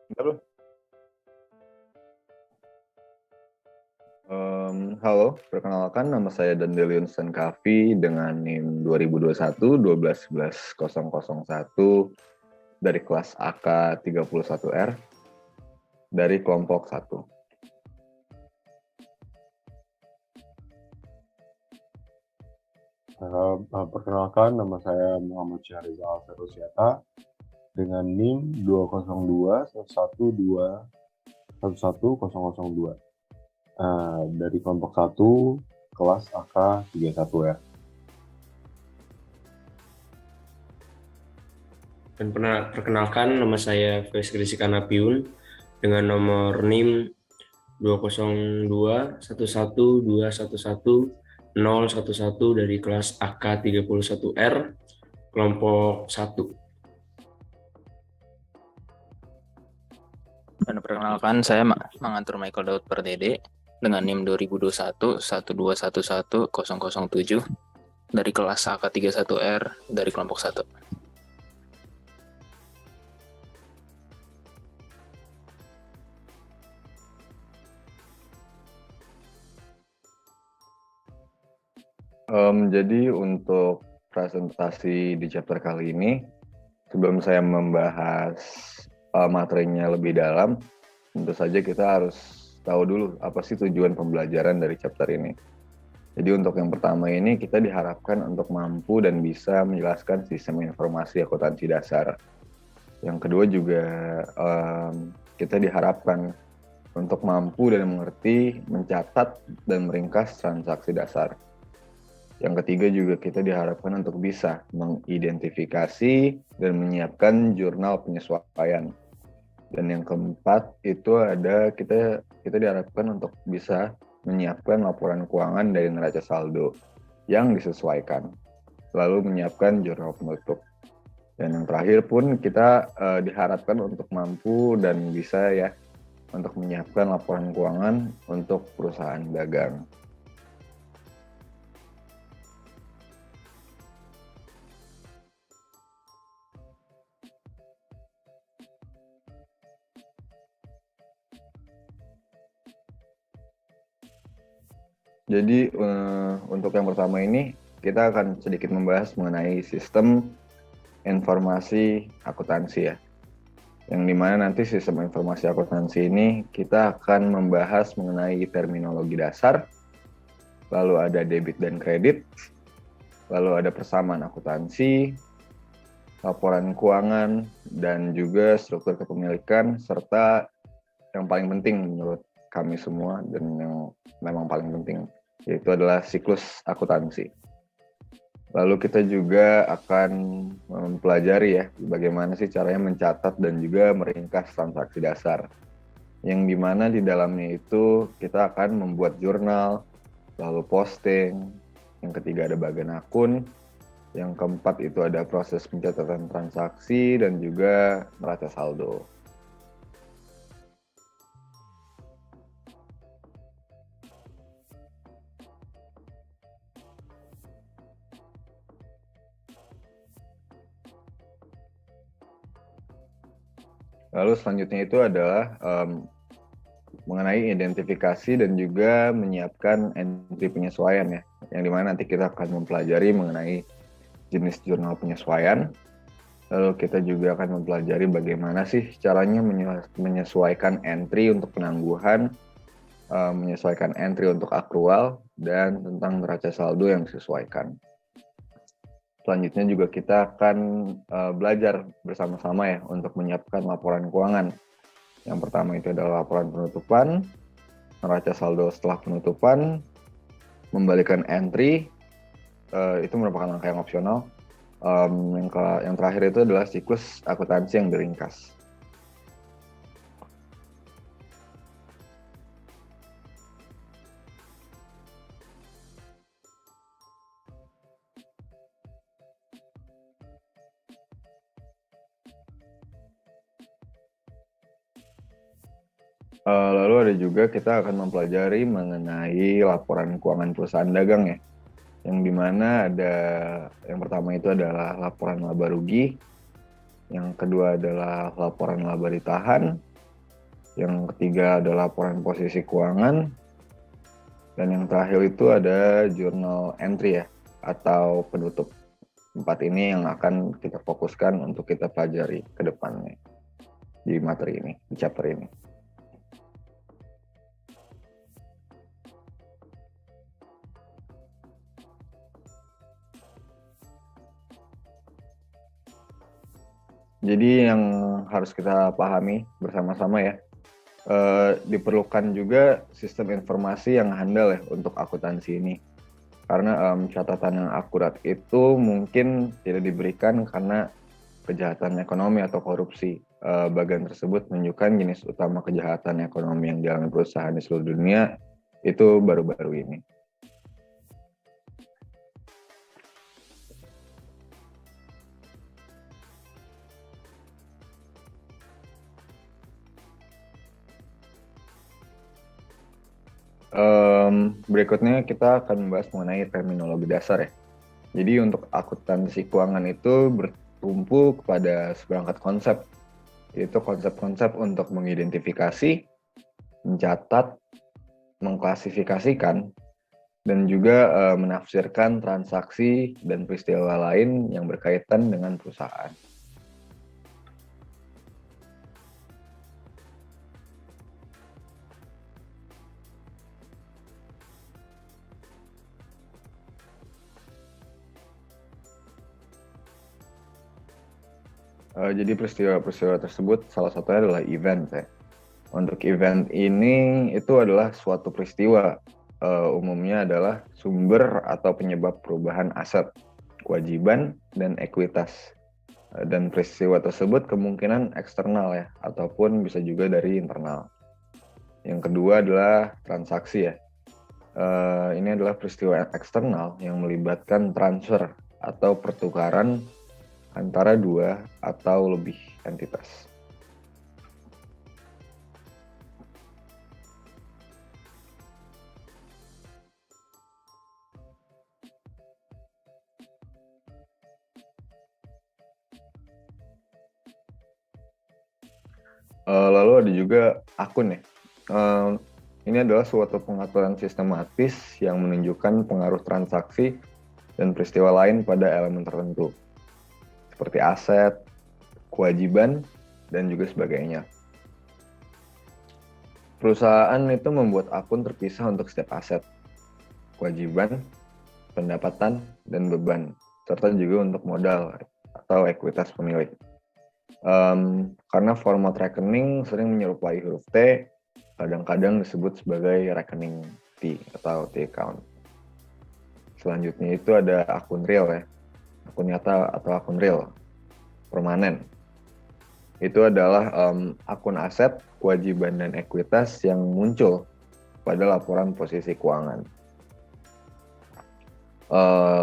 Halo, halo, perkenalkan nama saya Dandelion Sankavi dengan NIM 2021 1211001 dari kelas AK 31R dari kelompok 1. Perkenalkan, nama saya Muhammad Syahrizal Ferusiata dengan NIM 20211211002 dari kelompok 1 kelas AK 31R. Dan perkenalkan, nama saya Fes Grisika Napiun dengan nomor NIM 20211211011 dari kelas AK 31R kelompok 1. Dan perkenalkan, saya Mangantur Michael Daud Perdede dengan NIM 2021 1211007 dari kelas AK31R dari kelompok 1. Jadi untuk presentasi di chapter kali ini, sebelum saya membahas materinya lebih dalam, tentu saja kita harus tahu dulu apa sih tujuan pembelajaran dari chapter ini. Jadi untuk yang pertama ini kita diharapkan untuk mampu dan bisa menjelaskan sistem informasi akuntansi dasar. Yang kedua juga kita diharapkan untuk mampu dan mengerti, mencatat, dan meringkas transaksi dasar. Yang ketiga juga kita diharapkan untuk bisa mengidentifikasi dan menyiapkan jurnal penyesuaian. Dan yang keempat itu ada kita diharapkan untuk bisa menyiapkan laporan keuangan dari neraca saldo yang disesuaikan, lalu menyiapkan jurnal penutup. Dan yang terakhir pun kita diharapkan untuk mampu dan bisa ya untuk menyiapkan laporan keuangan untuk perusahaan dagang. Jadi untuk yang pertama ini kita akan sedikit membahas mengenai sistem informasi akuntansi ya. Yang dimana nanti sistem informasi akuntansi ini kita akan membahas mengenai terminologi dasar, lalu ada debit dan kredit, lalu ada persamaan akuntansi, laporan keuangan, dan juga struktur kepemilikan, serta yang paling penting menurut kami semua dan yang memang paling penting, yaitu adalah siklus akuntansi. Lalu kita juga akan mempelajari ya bagaimana sih caranya mencatat dan juga meringkas transaksi dasar. Yang dimana di dalamnya itu kita akan membuat jurnal, lalu posting, yang ketiga ada bagian akun, yang keempat itu ada proses pencatatan transaksi dan juga neraca saldo. Lalu selanjutnya itu adalah mengenai identifikasi dan juga menyiapkan entry penyesuaian ya, yang dimana nanti kita akan mempelajari mengenai jenis jurnal penyesuaian. Lalu kita juga akan mempelajari bagaimana sih caranya menyesuaikan entry untuk penangguhan, menyesuaikan entry untuk akrual, dan tentang neraca saldo yang disesuaikan. Selanjutnya juga kita akan belajar bersama-sama ya untuk menyiapkan laporan keuangan. Yang pertama itu adalah laporan penutupan, neraca saldo setelah penutupan, membalikan entry, itu merupakan langkah yang opsional. Yang terakhir itu adalah siklus akuntansi yang diringkas. Lalu ada juga kita akan mempelajari mengenai laporan keuangan perusahaan dagang ya, yang dimana ada yang pertama itu adalah laporan laba rugi, yang kedua adalah laporan laba ditahan, Yang ketiga ada laporan posisi keuangan. Dan yang terakhir itu ada journal entry ya, atau penutup. 4 ini yang akan kita fokuskan untuk kita pelajari ke depannya di materi ini, di chapter ini. Jadi yang harus kita pahami bersama-sama ya, diperlukan juga sistem informasi yang handal ya untuk akuntansi ini. Karena catatan yang akurat itu mungkin tidak diberikan karena kejahatan ekonomi atau korupsi. Bagian tersebut menunjukkan jenis utama kejahatan ekonomi yang dialami perusahaan di seluruh dunia itu baru-baru ini. Berikutnya kita akan membahas mengenai terminologi dasar ya. Jadi untuk akuntansi keuangan itu bertumpu kepada seperangkat konsep, yaitu konsep-konsep untuk mengidentifikasi, mencatat, mengklasifikasikan, dan juga menafsirkan transaksi dan peristiwa lain yang berkaitan dengan perusahaan. Jadi peristiwa-peristiwa tersebut salah satunya adalah event ya. Untuk event ini itu adalah suatu peristiwa, umumnya adalah sumber atau penyebab perubahan aset, kewajiban, dan ekuitas. Dan peristiwa tersebut kemungkinan eksternal ya, ataupun bisa juga dari internal. Yang kedua adalah transaksi ya. Ini adalah peristiwa eksternal yang melibatkan transfer atau pertukaran antara dua atau lebih entitas. Lalu ada juga akun ya. Ini adalah suatu pengaturan sistematis yang menunjukkan pengaruh transaksi dan peristiwa lain pada elemen tertentu, seperti aset, kewajiban, dan juga sebagainya. Perusahaan itu membuat akun terpisah untuk setiap aset, kewajiban, pendapatan, dan beban, serta juga untuk modal atau ekuitas pemilik. Karena format rekening sering menyerupai huruf T, kadang-kadang disebut sebagai rekening T atau T account. Selanjutnya itu ada akun real ya, akun nyata atau akun real, permanen. Itu adalah akun aset, kewajiban, dan ekuitas yang muncul pada laporan posisi keuangan.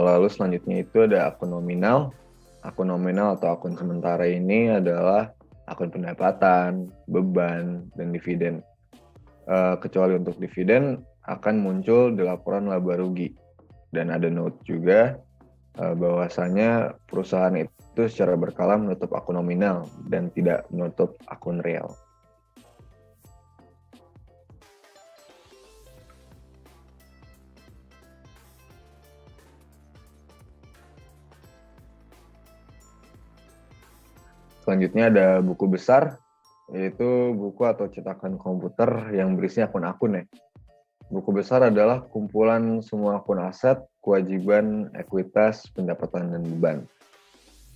Lalu selanjutnya itu ada akun nominal. Akun nominal atau akun sementara ini adalah akun pendapatan, beban, dan dividen. Kecuali untuk dividen akan muncul di laporan laba rugi. Dan ada note juga bahwasanya perusahaan itu secara berkala menutup akun nominal dan tidak menutup akun real. Selanjutnya ada buku besar, yaitu buku atau cetakan komputer yang berisi akun-akun ya. Buku besar adalah kumpulan semua akun aset, kewajiban, ekuitas, pendapatan, dan beban.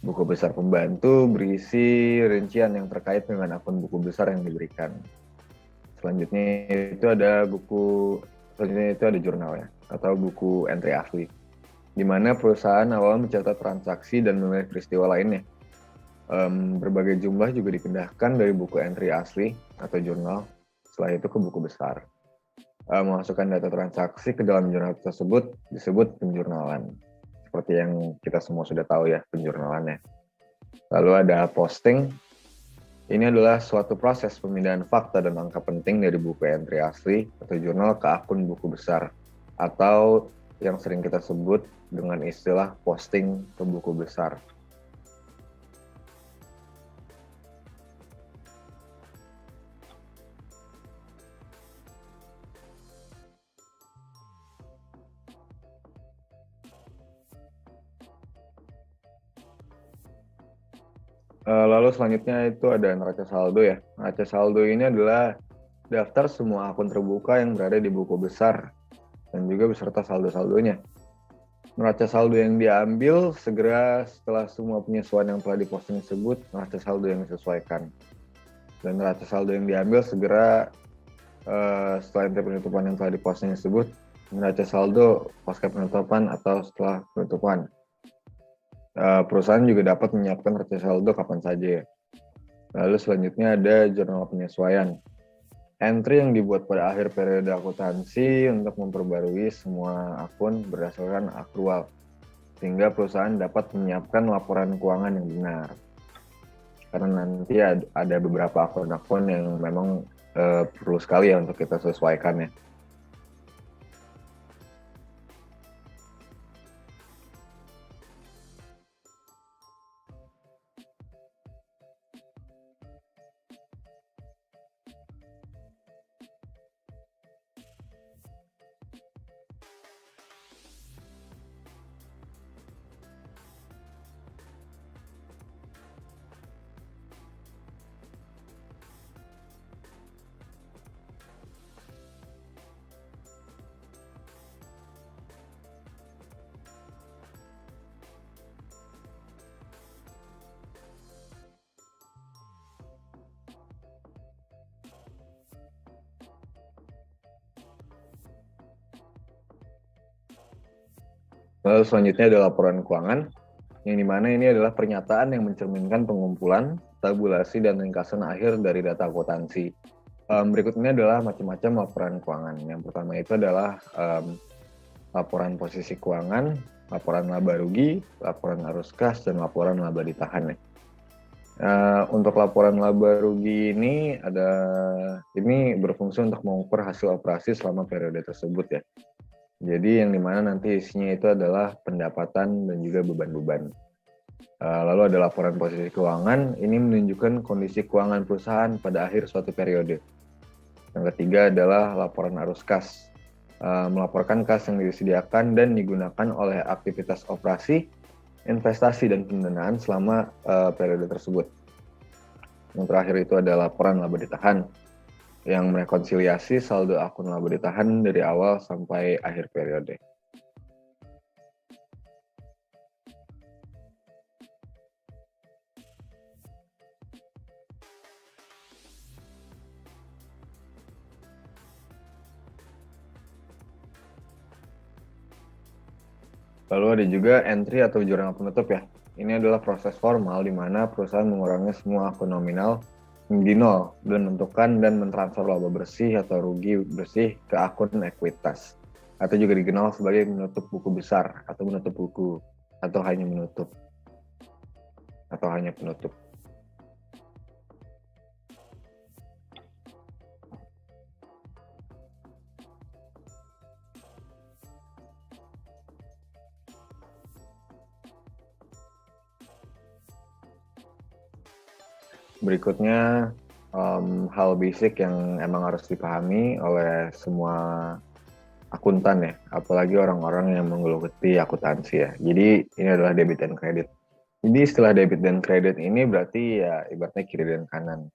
Buku besar pembantu berisi rincian yang terkait dengan akun buku besar yang diberikan. Selanjutnya itu ada jurnal ya, atau buku entry asli, di mana perusahaan awal mencatat transaksi dan memilih peristiwa lainnya. Berbagai jumlah juga dipindahkan dari buku entry asli atau jurnal, setelah itu ke buku besar. Memasukkan data transaksi ke dalam jurnal tersebut disebut penjurnalan. Seperti yang kita semua sudah tahu ya, penjurnalannya. Lalu ada posting. Ini adalah suatu proses pemindahan fakta dan angka penting dari buku entry asli atau jurnal ke akun buku besar, atau yang sering kita sebut dengan istilah posting ke buku besar. Lalu selanjutnya itu ada neraca saldo ya. Neraca saldo ini adalah daftar semua akun terbuka yang berada di buku besar dan juga beserta saldo-saldonya. Neraca saldo yang diambil segera setelah semua penyesuaian yang telah diposting tersebut, neraca saldo yang disesuaikan. Dan neraca saldo yang diambil segera setelah ente penutupan yang telah diposting tersebut, neraca saldo pasca penutupan atau setelah penutupan. Perusahaan juga dapat menyiapkan neraca saldo kapan saja. Lalu selanjutnya ada jurnal penyesuaian. Entry yang dibuat pada akhir periode akuntansi untuk memperbarui semua akun berdasarkan akrual, sehingga perusahaan dapat menyiapkan laporan keuangan yang benar. Karena nanti ada beberapa akun-akun yang memang perlu sekali ya untuk kita sesuaikan ya. Lalu selanjutnya ada laporan keuangan, yang dimana ini adalah pernyataan yang mencerminkan pengumpulan, tabulasi, dan ringkasan akhir dari data akuntansi. Berikut ini adalah macam-macam laporan keuangan. Yang pertama itu adalah laporan posisi keuangan, laporan laba rugi, laporan arus kas, dan laporan laba ditahan. Untuk laporan laba rugi ini berfungsi untuk mengukur hasil operasi selama periode tersebut ya. Jadi yang dimana nanti isinya itu adalah pendapatan dan juga beban-beban. Lalu ada laporan posisi keuangan, ini menunjukkan kondisi keuangan perusahaan pada akhir suatu periode. Yang ketiga adalah laporan arus kas, melaporkan kas yang disediakan dan digunakan oleh aktivitas operasi, investasi, dan pendanaan selama periode tersebut. Yang terakhir itu ada laporan laba ditahan, yang merekonsiliasi saldo akun laba ditahan dari awal sampai akhir periode. Lalu ada juga entry atau jurnal penutup ya. Ini adalah proses formal di mana perusahaan mengurangi semua akun nominal menjadi nol dan menentukan dan mentransfer laba bersih atau rugi bersih ke akun ekuitas, atau juga dikenal sebagai menutup buku besar atau menutup buku atau hanya menutup atau hanya penutup. Berikutnya hal basic yang emang harus dipahami oleh semua akuntan ya, apalagi orang-orang yang menggeluti akuntansi ya. Jadi ini adalah debit dan kredit. Jadi istilah debit dan kredit ini berarti ya ibaratnya kiri dan kanan.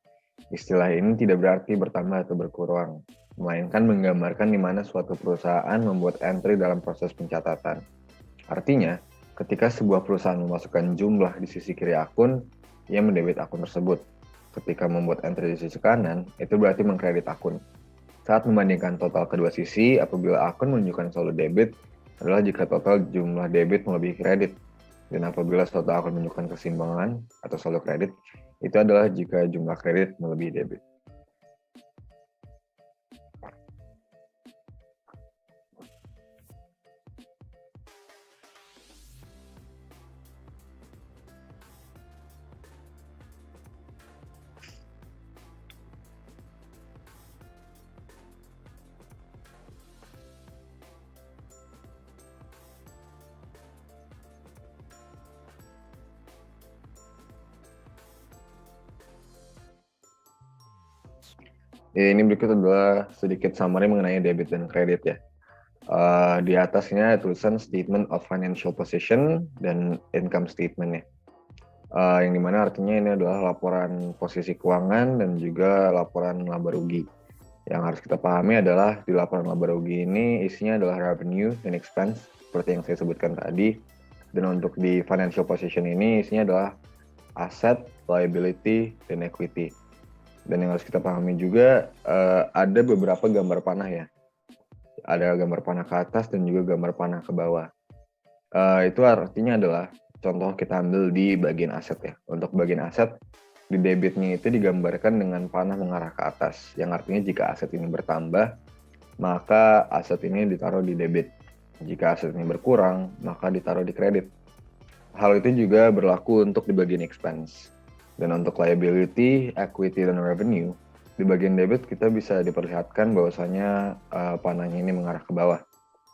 Istilah ini tidak berarti bertambah atau berkurang, melainkan menggambarkan di mana suatu perusahaan membuat entry dalam proses pencatatan. Artinya, ketika sebuah perusahaan memasukkan jumlah di sisi kiri akun, ia mendebit akun tersebut. Ketika membuat entry di sisi kanan, itu berarti mengkredit akun. Saat membandingkan total kedua sisi, apabila akun menunjukkan saldo debit, adalah jika total jumlah debit melebihi kredit. Dan apabila suatu akun menunjukkan keseimbangan atau saldo kredit, itu adalah jika jumlah kredit melebihi debit. Ya, ini berikut adalah sedikit summary mengenai debit dan kredit ya. Di atasnya tulisan statement of financial position dan income statement ya. Yang dimana artinya ini adalah laporan posisi keuangan dan juga laporan laba rugi. Yang harus kita pahami adalah di laporan laba rugi ini isinya adalah revenue dan expense seperti yang saya sebutkan tadi. Dan untuk di financial position ini isinya adalah aset, liability, dan equity. Dan yang harus kita pahami juga ada beberapa gambar panah ya. Ada gambar panah ke atas dan juga gambar panah ke bawah. Itu artinya adalah contoh kita ambil di bagian aset ya. Untuk bagian aset, di debitnya itu digambarkan dengan panah mengarah ke atas. Yang artinya jika aset ini bertambah, maka aset ini ditaruh di debit. Jika aset ini berkurang, maka ditaruh di kredit. Hal itu juga berlaku untuk di bagian expense. Dan untuk liability, equity, dan revenue, di bagian debit kita bisa diperlihatkan bahwasanya panahnya ini mengarah ke bawah.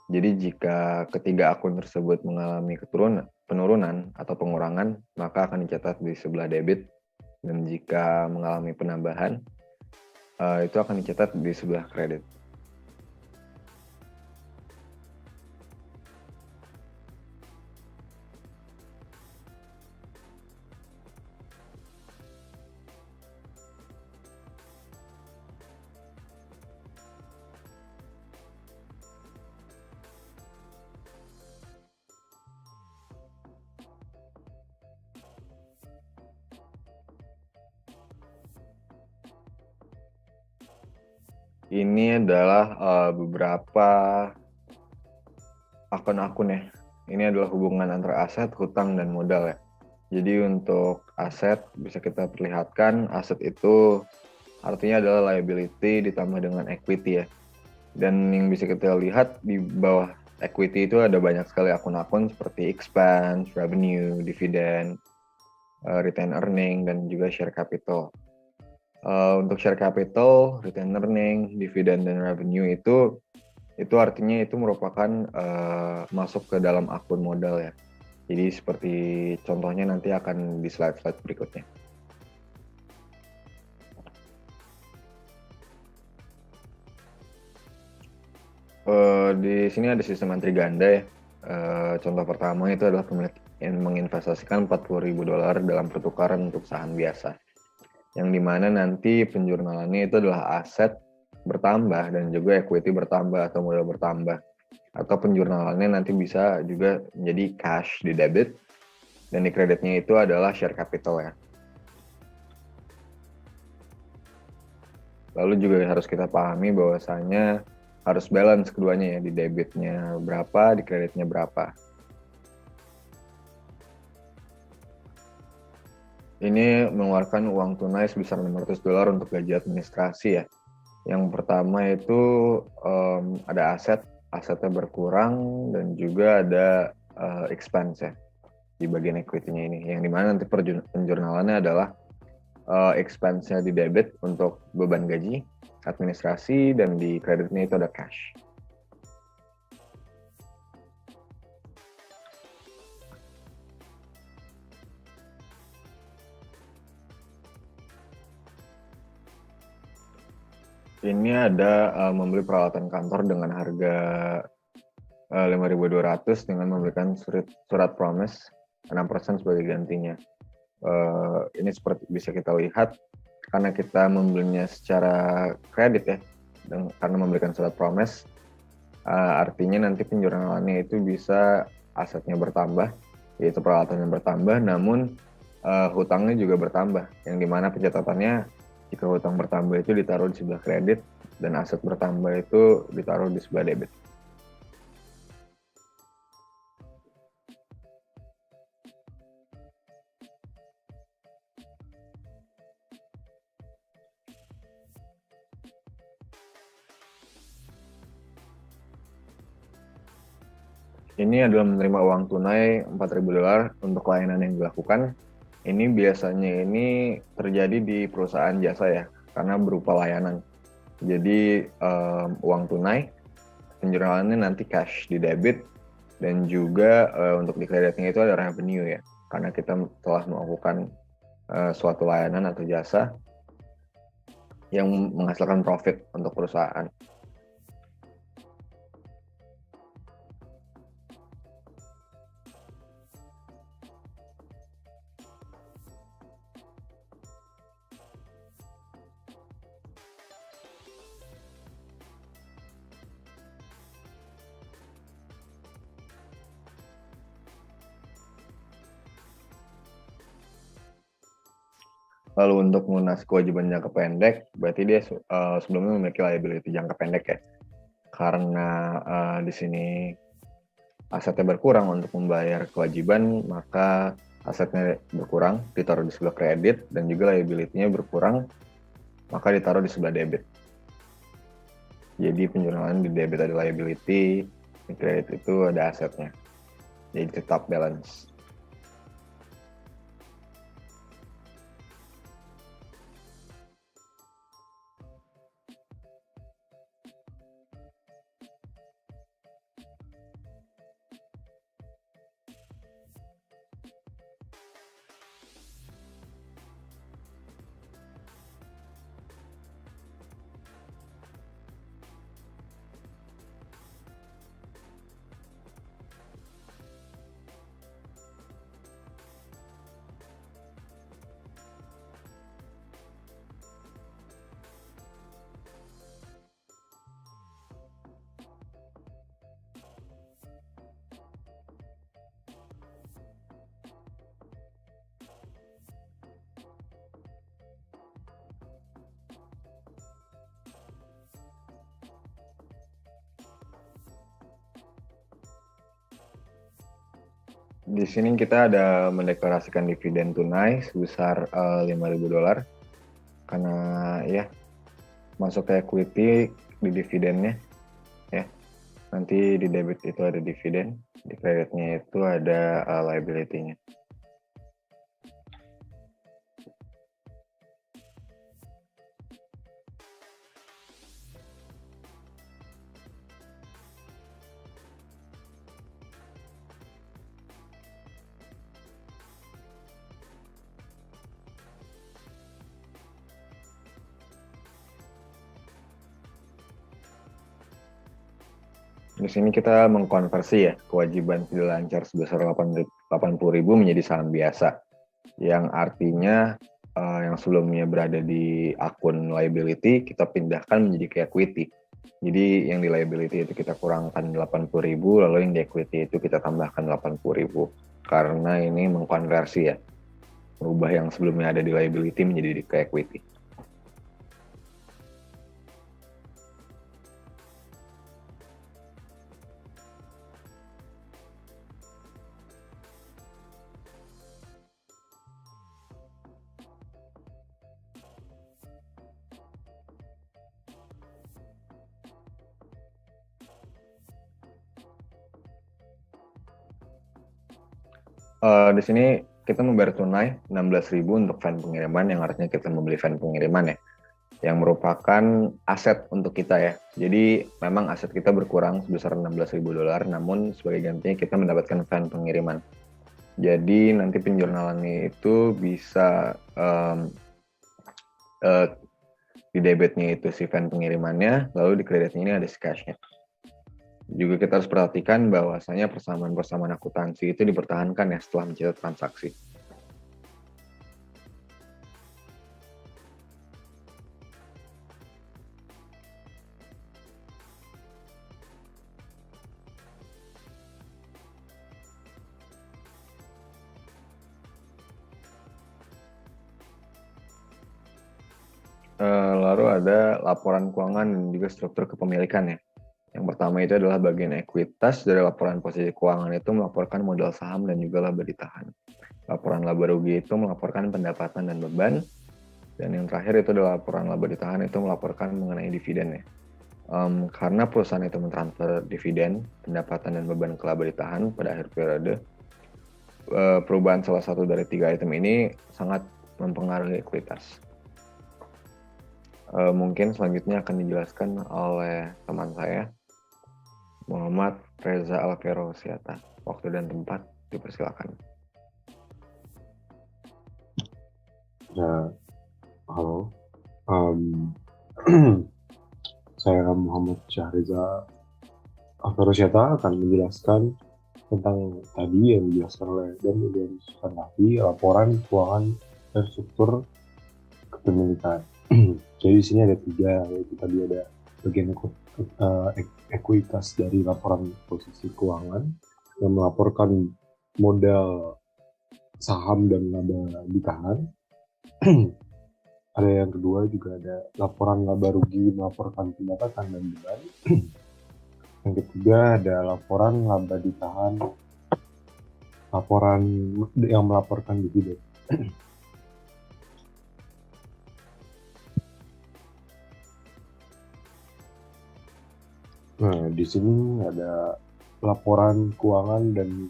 Jadi jika ketiga akun tersebut mengalami penurunan atau pengurangan, maka akan dicatat di sebelah debit. Dan jika mengalami penambahan, itu akan dicatat di sebelah kredit. Ini adalah beberapa akun-akun ya. Ini adalah hubungan antara aset, hutang, dan modal ya. Jadi untuk aset bisa kita perlihatkan, aset itu artinya adalah liability ditambah dengan equity ya. Dan yang bisa kita lihat di bawah equity itu ada banyak sekali akun-akun seperti expense, revenue, dividend, retain earning, dan juga share capital. Untuk share capital, retain earning, dividend, dan revenue itu artinya itu merupakan masuk ke dalam akun modal ya. Jadi seperti contohnya nanti akan di slide-slide berikutnya. Di sini ada sistem antri ganda ya. Contoh pertama itu adalah pemilik yang menginvestasikan $40.000 dalam pertukaran untuk saham biasa. Yang dimana nanti penjurnalannya itu adalah aset bertambah dan juga equity bertambah atau modal bertambah. Atau penjurnalannya nanti bisa juga menjadi cash di debit dan di kreditnya itu adalah share capital ya. Lalu juga harus kita pahami bahwasanya harus balance keduanya ya, di debitnya berapa, di kreditnya berapa. Ini mengeluarkan uang tunai sebesar $500 untuk gaji administrasi ya. Yang pertama itu ada asetnya berkurang dan juga ada expense ya di bagian equity-nya ini. Yang dimana nanti penjurnalannya adalah expense-nya di debit untuk beban gaji, administrasi, dan di kreditnya itu ada cash. Ini ada membeli peralatan kantor dengan harga 5.200 dengan memberikan surat promise 6% sebagai gantinya. Ini seperti bisa kita lihat karena kita membelinya secara kredit ya, dan karena memberikan surat promise, artinya nanti penjurnalannya itu bisa asetnya bertambah, yaitu peralatan yang bertambah, namun hutangnya juga bertambah, yang dimana pencatatannya jika hutang bertambah itu ditaruh di sebelah kredit dan aset bertambah itu ditaruh di sebelah debit. Ini adalah menerima uang tunai $4.000 untuk layanan yang dilakukan. Ini biasanya ini terjadi di perusahaan jasa ya, karena berupa layanan. Jadi uang tunai, penjurnalannya nanti cash di debit, dan juga untuk di kreditnya itu ada revenue ya, karena kita telah melakukan suatu layanan atau jasa yang menghasilkan profit untuk perusahaan. Lalu untuk melunasi kewajiban jangka pendek, berarti dia sebelumnya memiliki liability jangka pendek ya. Karena di sini asetnya berkurang untuk membayar kewajiban, maka asetnya berkurang, ditaruh di sebelah kredit, dan juga liability-nya berkurang, maka ditaruh di sebelah debit. Jadi penjurnalan di debit ada liability, di kredit itu ada asetnya. Jadi tetap balance. Di sini kita ada mendeklarasikan dividen tunai sebesar $5.000 karena ya masuk ke equity di dividennya ya. Nanti di debit itu ada dividen, di kreditnya itu ada liability-nya. Di sini kita mengkonversi ya kewajiban tidak lancar sebesar 80.000 menjadi saham biasa, yang artinya yang sebelumnya berada di akun liability kita pindahkan menjadi ke equity. Jadi yang di liability itu kita kurangkan 80.000, lalu yang di equity itu kita tambahkan 80.000 karena ini mengkonversi ya, merubah yang sebelumnya ada di liability menjadi ke equity. Di sini kita membayar tunai 16.000 untuk fan pengiriman, yang artinya kita membeli fan pengiriman ya, yang merupakan aset untuk kita ya. Jadi memang aset kita berkurang sebesar $16.000, namun sebagai gantinya kita mendapatkan fan pengiriman. Jadi nanti penjurnalannya itu bisa di debitnya itu si fan pengirimannya, lalu di kreditnya ini ada si cashnya. Juga kita harus perhatikan bahwasanya persamaan akuntansi itu dipertahankan ya setelah mencatat transaksi. Lalu ada laporan keuangan dan juga struktur kepemilikan ya. Yang pertama itu adalah bagian ekuitas dari laporan posisi keuangan itu melaporkan modal saham dan juga laba ditahan. Laporan laba rugi itu melaporkan pendapatan dan beban. Dan yang terakhir itu adalah laporan laba ditahan itu melaporkan mengenai dividen ya. Karena perusahaan itu mentransfer dividen, pendapatan dan beban ke laba ditahan pada akhir periode, perubahan salah satu dari 3 item ini sangat mempengaruhi ekuitas. Mungkin selanjutnya akan dijelaskan oleh teman saya, Muhammad Reza Alvero Siata. Waktu dan tempat dipersilakan. Ya, halo. Saya Muhammad Syahriza Alvero Siata akan menjelaskan tentang tadi yang dijelaskan oleh dan dijelaskan tadi laporan keuangan dan struktur kepemilikan. Jadi di sini ada 3, yaitu tadi ada bagian ekuitas dari laporan posisi keuangan yang melaporkan modal saham dan laba ditahan. Ada yang kedua juga ada laporan laba rugi melaporkan pendapatan dan beban. Yang ketiga ada laporan laba ditahan, laporan yang melaporkan dividen. Nah, di sini ada laporan keuangan dan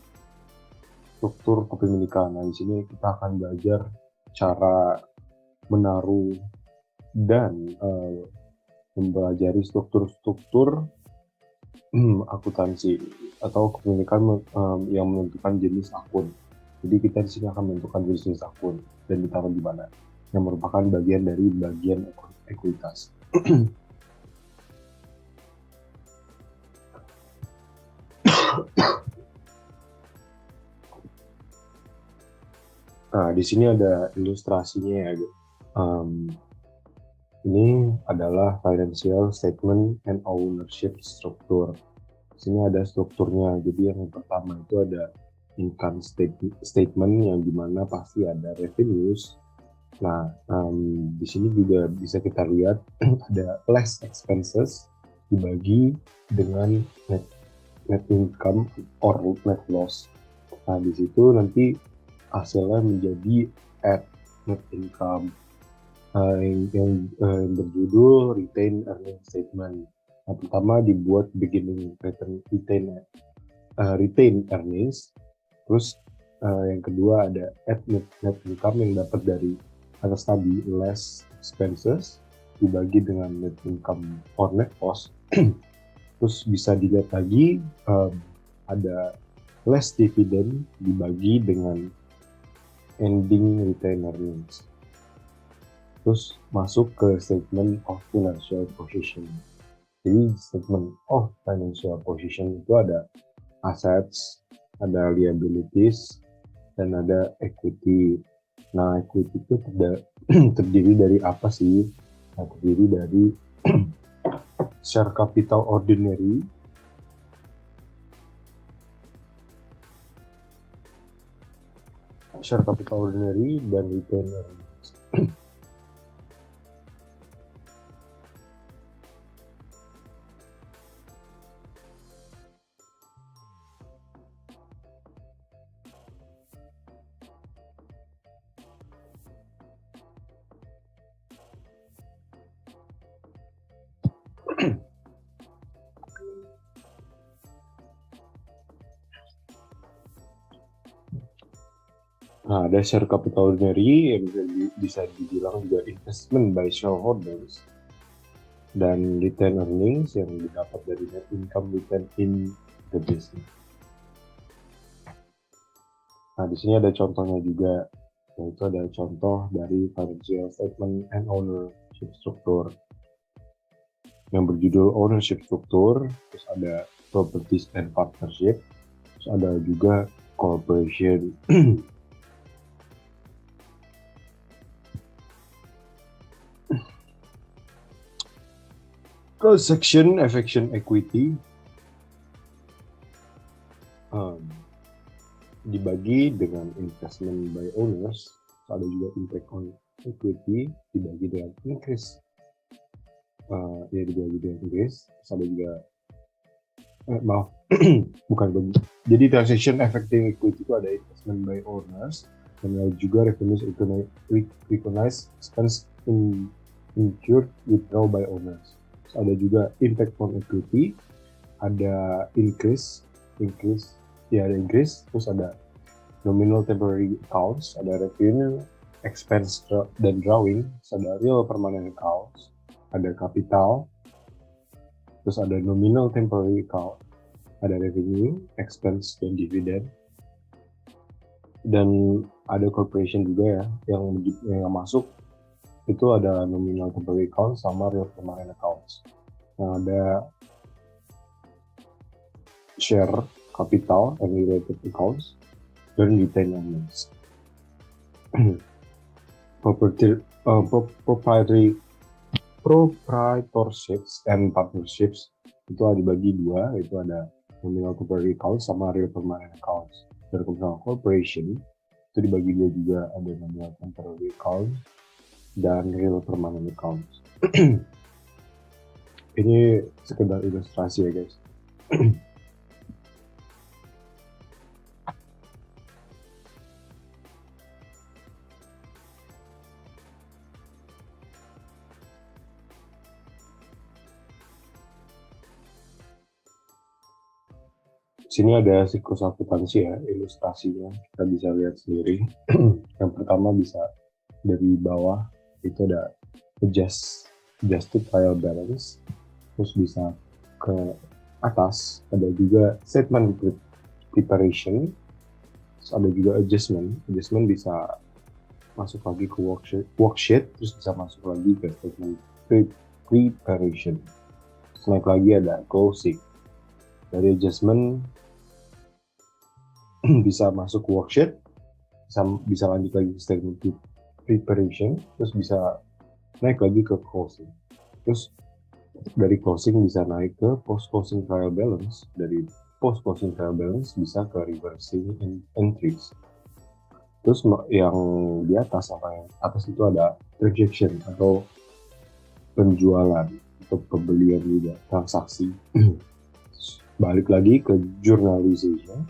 struktur kepemilikan. Nah, di sini kita akan belajar cara menaruh dan mempelajari struktur-struktur akuntansi atau kepemilikan yang menentukan jenis akun. Jadi kita di sini akan menentukan jenis akun dan ditaruh di mana, yang merupakan bagian dari bagian ekuitas. Nah, di sini ada ilustrasinya ya. Ini adalah financial statement and ownership structure. Di sini ada strukturnya. Jadi yang pertama itu ada income statement yang dimana pasti ada revenues. Nah, di sini juga bisa kita lihat ada less expenses dibagi dengan net income or net loss. Nah, di situ nanti hasilnya menjadi net income yang berjudul retained earning statement. Nah, pertama dibuat beginning retained earnings, terus yang kedua ada net income yang dapat dari atas tadi less expenses dibagi dengan net income or net loss. Terus bisa dilihat lagi ada less dividend dibagi dengan ending retained earnings. Terus masuk ke statement of financial position. Jadi statement of financial position itu ada assets, ada liabilities, dan ada equity. Nah, equity itu terdiri dari apa sih? Nah, terdiri dari share capital ordinary, dan retained earnings. Nah, ada share capital ordinary yang bisa dibilang juga investment by shareholders, dan retained earnings yang didapat dari net income retained in the business. Nah, di sini ada contohnya juga, yaitu ada contoh dari financial statement and ownership structure yang berjudul ownership structure, terus ada properties and partnership, terus ada juga corporation. Cross section affection equity dibagi dengan investment by owners, ada juga impact on equity dibagi dengan increase, dibagi dengan increase, ada juga bukan bagi. Jadi transaction affecting equity itu ada investment by owners, dan ada juga revenues recognized expense incurred withdraw by owners. Ada juga impact on equity, ada increase, terus ada nominal temporary accounts, ada revenue, expense dan drawing, ada real permanent accounts, ada capital, terus ada nominal temporary account, ada revenue, expense dan dividend, dan ada corporation juga ya yang masuk. Itu ada nominal temporary account sama real permanent accounts. Nah, ada share capital and related accounts dan retained earnings. Proprietorships and partnerships itu ada dibagi dua, itu ada nominal temporary accounts sama real permanent accounts. Dan kalau corporation itu dibagi dua juga, ada nominal temporary account dan real permanent accounts. Ini sekedar ilustrasi ya guys. Sini ada siklus akuntansi ya, ilustrasinya kita bisa lihat sendiri. Yang pertama bisa dari bawah itu ada adjusted trial balance, terus bisa ke atas ada juga statement preparation, terus ada juga adjustment bisa masuk lagi ke worksheet, terus bisa masuk lagi ke statement preparation, terus naik lagi ada closing. Dari adjustment bisa masuk worksheet, bisa lanjut lagi ke statement preparation, terus bisa naik lagi ke closing. Terus dari closing bisa naik ke post closing trial balance, dari post closing trial balance bisa ke reversing entries. Terus yang di atas, sama yang atas itu ada transaction atau penjualan atau pembelian juga, transaksi. Balik lagi ke journalization,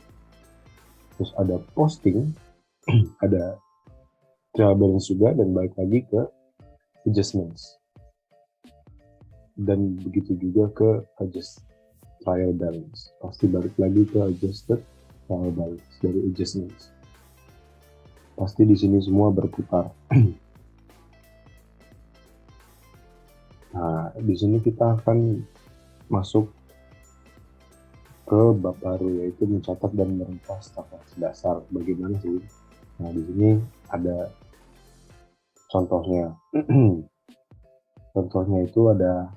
terus ada posting, ada trial balance juga, dan balik lagi ke adjustments, dan begitu juga ke adjust trial balance, pasti balik lagi ke adjusted trial balance dari adjustments. Pasti di sini semua berputar. Nah, di sini kita akan masuk ke bab baru, yaitu mencatat dan merubah standar dasar. Bagaimana sih? Nah, di sini ada contohnya. Contohnya itu ada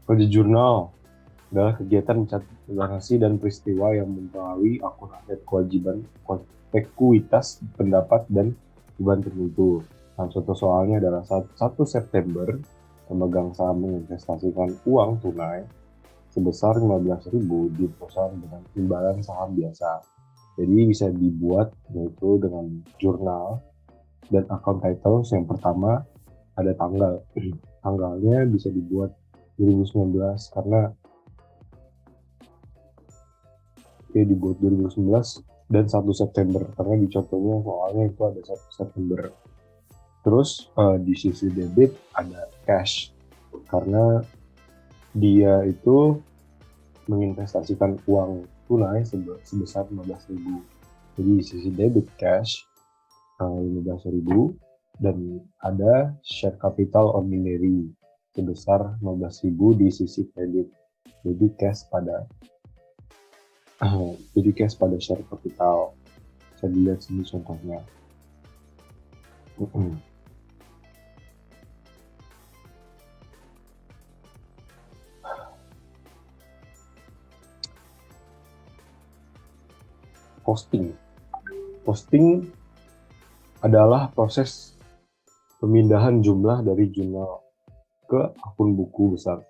project journal, adalah kegiatan mencatat transaksi dan peristiwa yang mempengaruhi akun aset, kewajiban, ekuitas, pendapat, dan beban tertentu. Nah, contoh soalnya adalah 1 September, pemegang saham menginvestasikan uang tunai sebesar 15.000 di perusahaan dengan imbalan saham biasa. Jadi bisa dibuat yaitu dengan jurnal dan account titles. Yang pertama ada tanggal. Tanggalnya bisa dibuat 2019 karena dibuat 2019 dan 1 September karena di contohnya soalnya itu ada 1 September. Terus di sisi debit ada cash karena dia itu menginvestasikan uang tunai sebesar 15.000. Jadi di sisi debit cash 15.000, dan ada share capital ordinary sebesar 15.000 di sisi kredit. Jadi cash pada share capital. Bisa dilihat sini contohnya. Posting adalah proses pemindahan jumlah dari jurnal ke akun buku besar.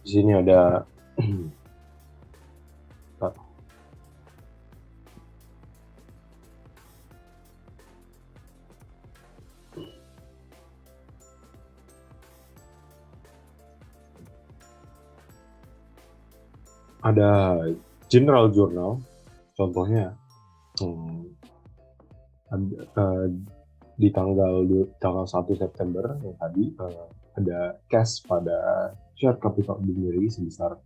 Di sini ada ada general journal, contohnya di tanggal 1 September yang tadi ada cash pada share capital ordinary sebesar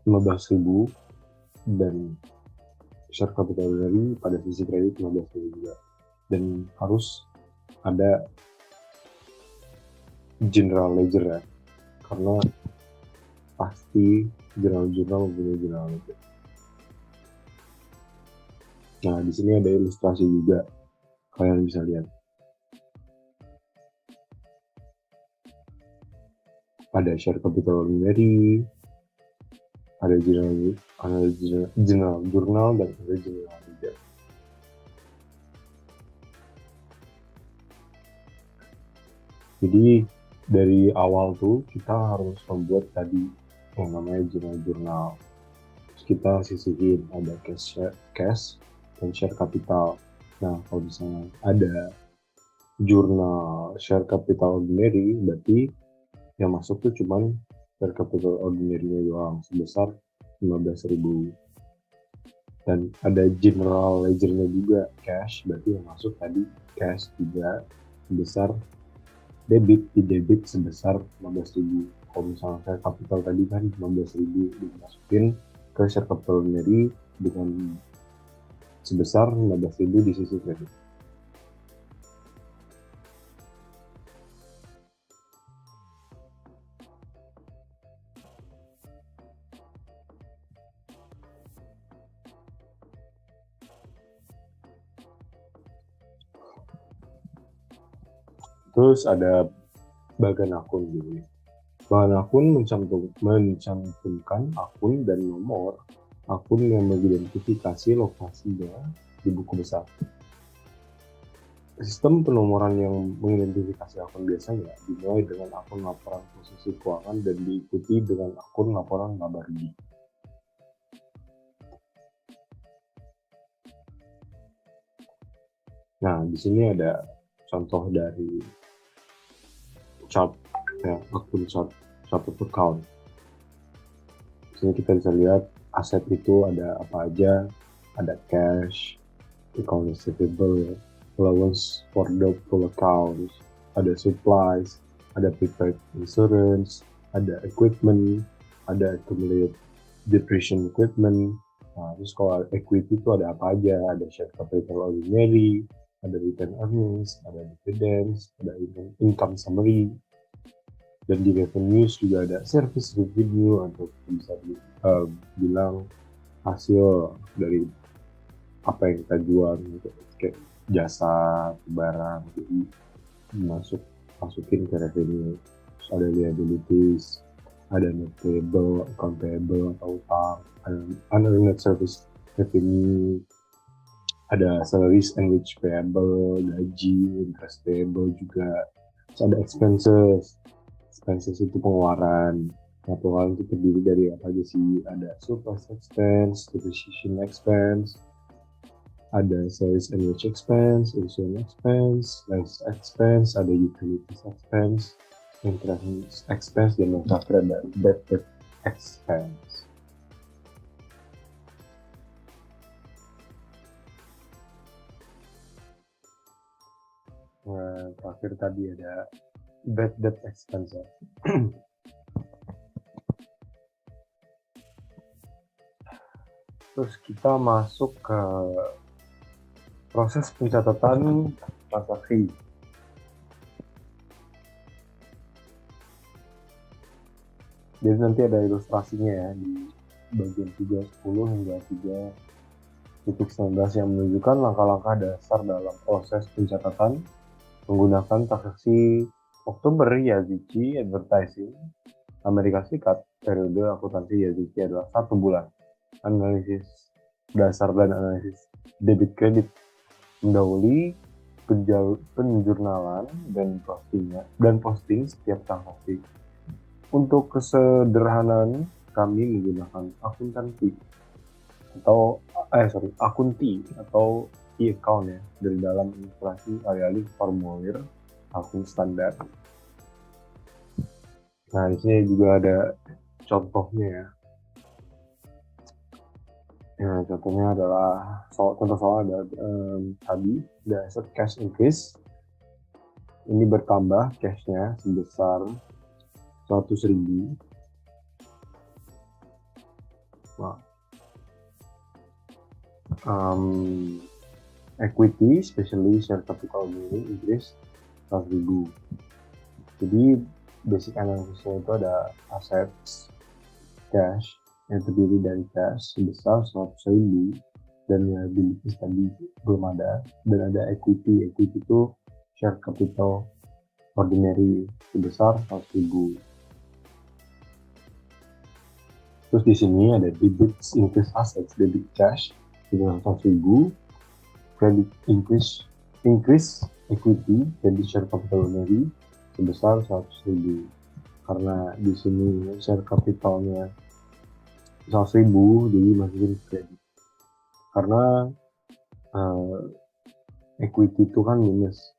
15.000 dan share capital ordinary pada sisi kredit 15.000 juga, dan harus ada general ledger ya, karena pasti general journal mempunyai general ledger. Nah, di sini ada ilustrasi juga, kalian bisa lihat. Ada share capital ordinary, ada general journal, dan ada general ledger. Jadi dari awal tuh kita harus membuat tadi yang namanya jurnal. Terus kita sisihin ada cash dan share capital. Nah, kalau misalnya ada jurnal share capital ordinary, berarti yang masuk tuh cuman share capital ordinary-nya doang sebesar 15.000. Dan ada general ledger-nya juga cash, berarti yang masuk tadi cash juga sebesar debit sebesar 15.000. Kalau misalnya share capital tadi kan 15.000 dimasukin ke share capital ordinary dengan sebesar 15.000 di sisi kredit. Terus ada bagian akun gitu. Bagian akun mencantumkan akun dan nomor akun yang mengidentifikasi lokasinya di buku besar. Sistem penomoran yang mengidentifikasi akun biasanya dimulai dengan akun laporan posisi keuangan dan diikuti dengan akun laporan laba rugi. Nah, di sini ada contoh dari chart ya, akun chart of account. Di sini kita bisa lihat aset itu ada apa aja, ada cash, account receivable, allowance for doubtful accounts, ada supplies, ada prepaid insurance, ada equipment, ada accumulated depreciation equipment. Nah, terus kalau equity itu ada apa aja, ada share capital ordinary, ada return earnings, ada dividends, ada income summary, dan di revenues juga ada service revenue atau bisa bilang hasil dari apa yang kita jual gitu, kayak jasa, barang, jadi masukin ke revenue. Terus ada liabilities, ada net payable, account payable atau utang, ada unearned service revenue, ada salaries and wage payable, gaji, interest payable juga. Terus ada expenses itu pengeluaran. Nah, pengeluaran itu terdiri dari apa aja sih? Ada surplus expense, depreciation expense, ada salaries and wage expense, insurance expense, rent expense, ada utilities expense, interest expense, dan yang terakhir ada bad debt expense. Nah, terakhir tadi ada bad debt expense. Terus kita masuk ke proses pencatatan transaksi. Jadi nanti ada ilustrasinya ya di bagian 3.10 hingga 3.19 yang menunjukkan langkah-langkah dasar dalam proses pencatatan menggunakan transaksi Oktober Yazici Advertising Amerika Serikat. Periode akuntansi Yazici adalah 1 bulan. Analisis dasar dan analisis debit kredit mendahului penjurnalan dan posting setiap transaksi. Untuk kesederhanaan kami menggunakan akunti atau e-account ya dari dalam ilustrasi alih-alih formulir akun standar. Nah, di sini juga ada contohnya ya. Nah, contohnya adalah contoh soal ada tadi the asset cash increase. Ini bertambah cashnya sebesar 100.000. Nah, equity, especially share capital ini increase 100.000. Jadi basic analisisnya itu ada assets cash yang terdiri dari cash sebesar 100.000 dan liabilities tadi belum ada, dan ada equity itu share capital ordinary sebesar 100.000. Terus di sini ada debit increase assets, debit cash sebesar 100.000, credit increase equity, debit share capital ordinary sebesar 100.000. Karena di sini share capitalnya 100.000, jadi masukin kredit. Karena equity itu kan minus,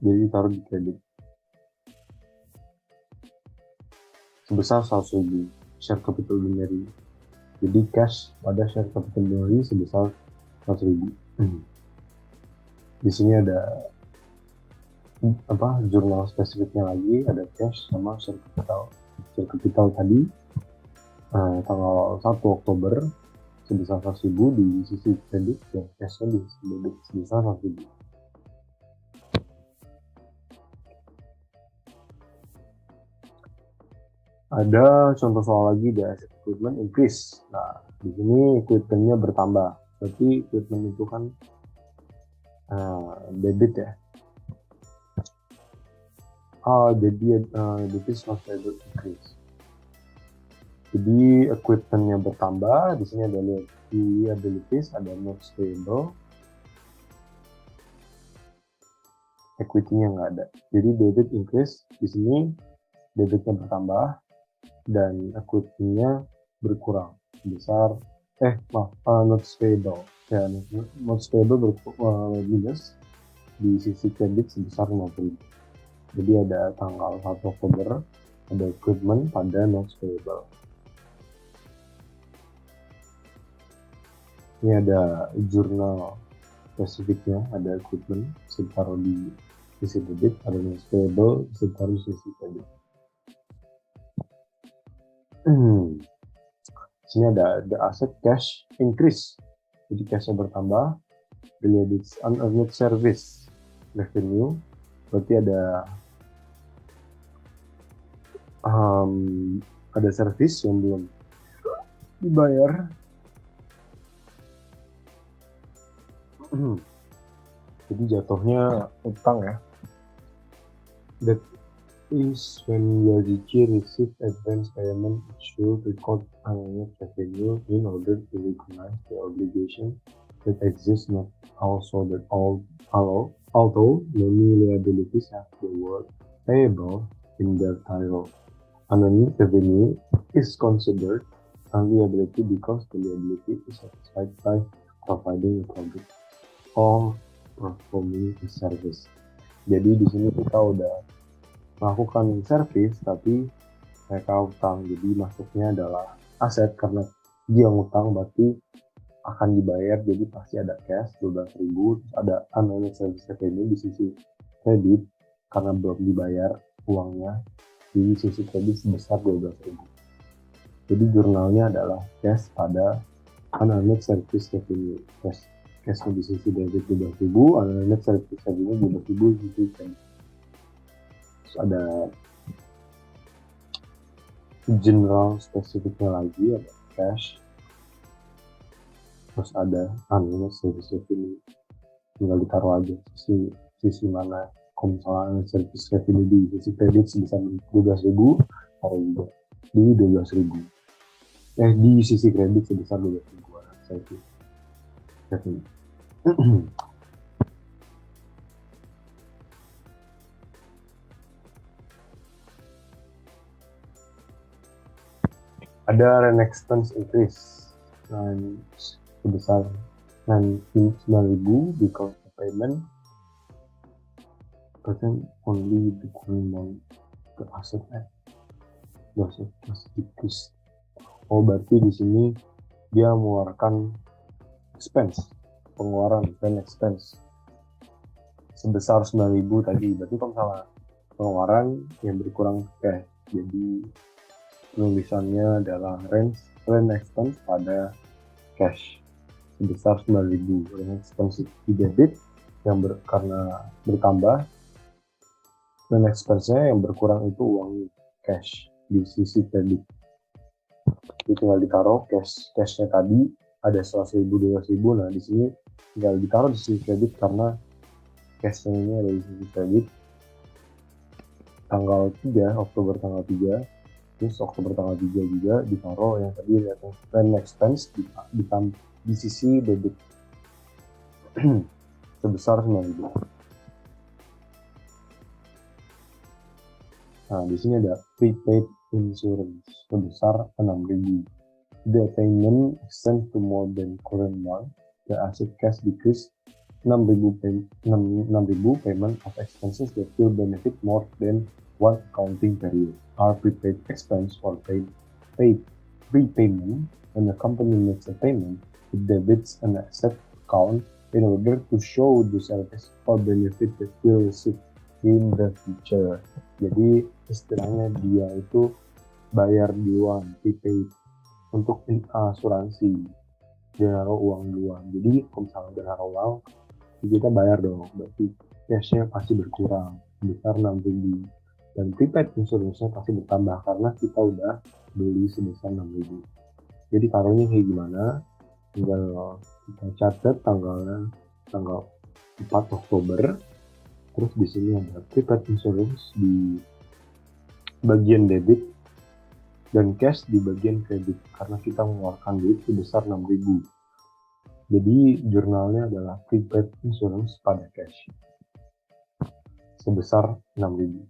jadi taruh di kredit sebesar 100.000 share capital ordinary. Jadi cash pada share capital ordinary sebesar 100.000. Di sini ada jurnal spesifiknya lagi, ada cash sama share capital. Share capital tadi tanggal 1 Oktober sebesar 100.000 di sisi kredit dan cashnya di sisi debit sebesar 100.000. Ada contoh soal lagi di asset equipment increase. Nah, di sini equipmentnya bertambah. Berarti equipment itu kan debit ya. Jadi debit is not payable increase. Jadi equipmentnya bertambah. Di sini ada liabilities, ada notes payable. Equity-nya nggak ada. Jadi debit increase di sini debitnya bertambah dan equity-nya berkurang sebesar notes payable. Ya, notes payable minus di sisi kredit sebesar 50.000. Jadi ada tanggal 1 Oktober ada equipment pada notes payable. Ini ada jurnal spesifiknya, ada equipment ditaruh di sisi debit, ada notes payable ditaruh di sisi kredit. Sini ada the asset cash increase, jadi cashnya bertambah. Liabilities unearned service revenue, berarti ada service yang belum dibayar. Jadi jatuhnya utang ya. That is when Yadichi receive advance payment, it should record unearned revenue in order to recognize the obligation that exists, not also that although many liabilities have the word payable in their title. Unearned revenue is considered a liability because the liability is satisfied by providing a product or performing a service. Jadi di sini kita udah melakukan service tapi mereka utang, jadi masuknya adalah aset karena dia ngutang berarti akan dibayar, jadi pasti ada cash 12.000, ada unearned service revenue di sisi kredit karena belum dibayar uangnya di sisi kredit sebesar 12.000. Jadi jurnalnya adalah cash pada unearned service revenue, cashnya di sisi debit 12.000, unearned service revenue 12.000 di sisi kredit. Terus ada general spesifiknya lagi, ada cash, terus ada unearned service revenue, tinggal ditaruh aja sisi mana. Kalau misalnya service revenue di sisi kredit sebesar 12.000, taruh juga di 12.000. Di sisi kredit sebesar 12.000 service revenue. Ada rent expense increase sebesar 9.000 because the payment percent only decrease the asset decrease. Berarti di sini dia mengeluarkan pengeluaran rent expense sebesar 9.000 tadi. Berarti kalau misalnya pengeluaran yang berkurang cash, jadi penulisannya adalah rent expense pada cash sebesar 9.000. Rent expense di debit yang karena bertambah, rent expense-nya yang berkurang itu uang cash di sisi kredit. Jadi tinggal ditaruh cash-nya tadi ada 100.000, 200.000. Nah di sini tinggal ditaruh di sisi kredit karena cash-nya ini ada di sisi kredit. Tanggal 3 Oktober tanggal 3, terus Oktober tanggal 3 juga ditaruh yang tadi rent expense di sisi debit sebesar 9.000. Nah, di sini ada prepaid insurance sebesar 6.000. The payment extends to more than current month. The asset cash decrease 6.000 payment of expenses that will benefit more than one accounting period. Are prepaid expense or prepayment when the company makes a payment, it debits an asset account in order to show the service or benefit that will receive in the future. Jadi istilahnya dia itu bayar duluan, prepaid untuk asuransi, dia naruh uang duluan. Jadi kalau misalnya dia naruh uang, kita bayar dong, berarti cashnya pasti berkurang sebesar 6.000. Dan prepaid insurance-nya pasti bertambah karena kita udah beli sebesar 6.000. Jadi taruhnya kayak gimana? Tinggal kita catat tanggal 4 Oktober. Terus di sini ada prepaid insurance di bagian debit dan cash di bagian kredit karena kita mengeluarkan duit sebesar 6.000. Jadi jurnalnya adalah prepaid insurance pada cash sebesar 6.000.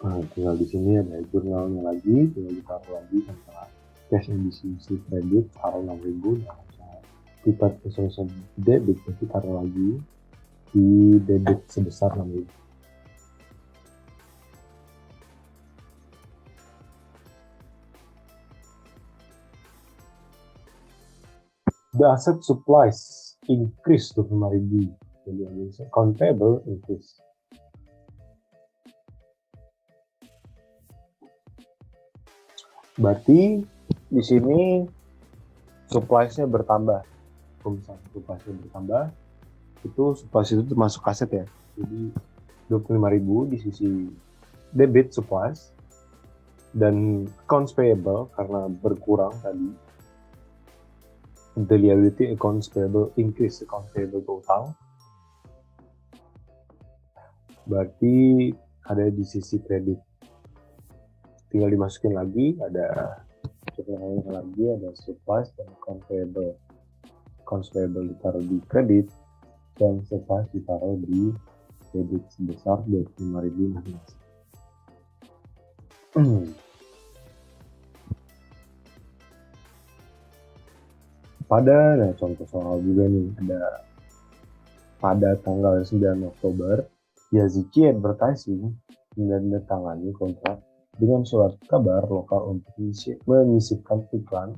Nah, tinggal di sini ada jurnalnya lagi, tinggal ditaruh lagi antara cash yang diisi kredit taruh 6.000 dan prepaid insurance debit itu taruh lagi di debit sebesar 6.000. The asset supplies increase 25.000. Jadi account payable increase. Berarti di sini supplies-nya bertambah. Kalau misalnya supplies-nya bertambah, itu supplies itu termasuk aset ya. Jadi 25.000 di sisi debit supplies dan accounts payable karena berkurang tadi. The liability accounts payable increase, accounts payable total. Berarti ada di sisi kredit. Tinggal dimasukin lagi, ada supplies dan accounts payable. Accounts payable ditaruh di kredit dan supplies ditaruh di debit sebesar 25.000 masing-masing. Nah contoh soal juga nih, ada pada tanggal 9 Oktober, Yazici Advertising menandatangani kontrak dengan surat kabar lokal untuk menyisipkan iklan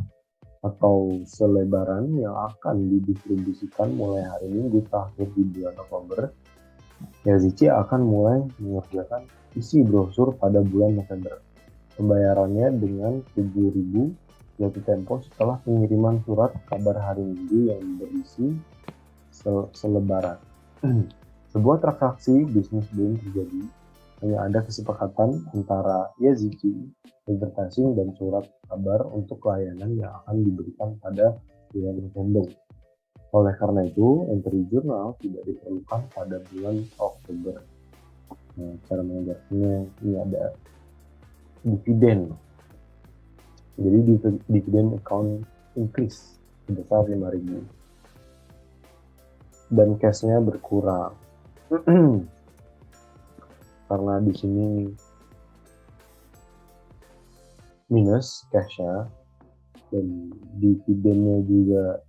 atau selebaran yang akan didistribusikan mulai hari Minggu terakhir di bulan November. Yazici akan mulai mengerjakan isi brosur pada bulan November. Pembayarannya dengan 7.000 jatuh tempo setelah pengiriman surat kabar hari Minggu yang berisi selebaran. Sebuah transaksi bisnis belum terjadi, hanya ada kesepakatan antara Yazici Advertising dan surat kabar untuk layanan yang akan diberikan pada bulan November. Oleh karena itu, entry jurnal tidak diperlukan pada bulan Oktober. Nah, cara mengajarkannya ini ada dividen. Jadi dividen account increase sebesar 5.000 dan cashnya berkurang karena di sini minus cashnya dan dividennya juga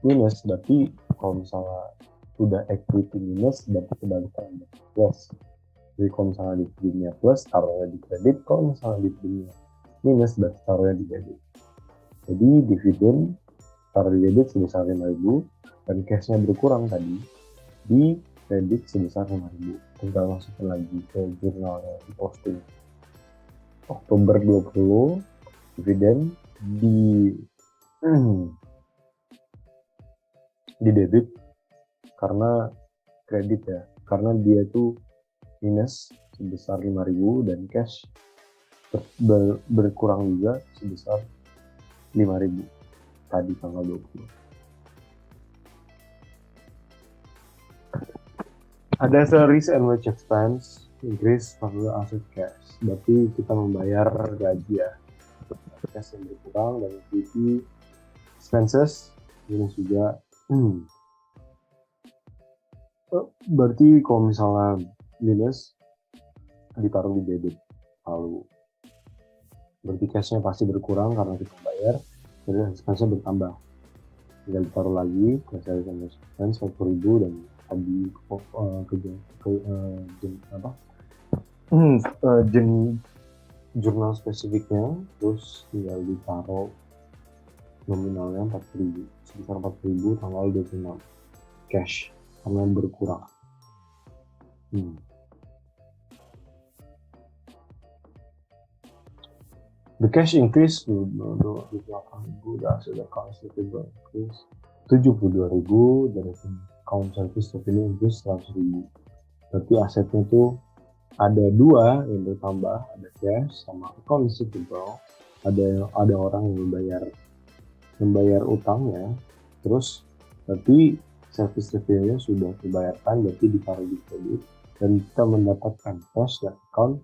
minus. Berarti kalau misalnya udah equity minus berarti kebalikan plus. Jadi kalau misalnya dividennya plus taruhnya di kredit, kalau misalnya dividennya minus berarti taruhnya di debit. Jadi dividen taruh di debit sebesar 5.000 dan cashnya berkurang tadi di kredit sebesar 5.000. Tinggal masukin lagi ke jurnal yang diposting. Oktober 20 dividen di debit karena kredit ya, karena dia tuh minus sebesar 5.000 dan cash berkurang juga sebesar 5.000 tadi tanggal 20. Ada salaries and wage expense increase for asset cash. Berarti kita membayar gaji ya, cash yang berkurang dan equity expenses minus juga. Berarti kalau misalnya minus ditaruh di debit. Lalu berarti cashnya pasti berkurang karena kita bayar, jadi expense-nya bertambah. Tinggal ditaruh lagi ke sales and expense 40.000 dan tadi jurnal spesifiknya, terus tinggal ditaruh nominalnya 40.000, sebesar 40.000 tanggal 26 cash karena berkurang. The cash increase to 28.000, the asset account receivable increase 72.000, dan account service revenue increase 100.000. Berarti asetnya itu ada dua yang bertambah, ada cash sama account receivable. Ada orang yang membayar utangnya, terus berarti service revenue sudah dibayarkan, berarti ditaruh di kredit dan kita mendapatkan cash dan account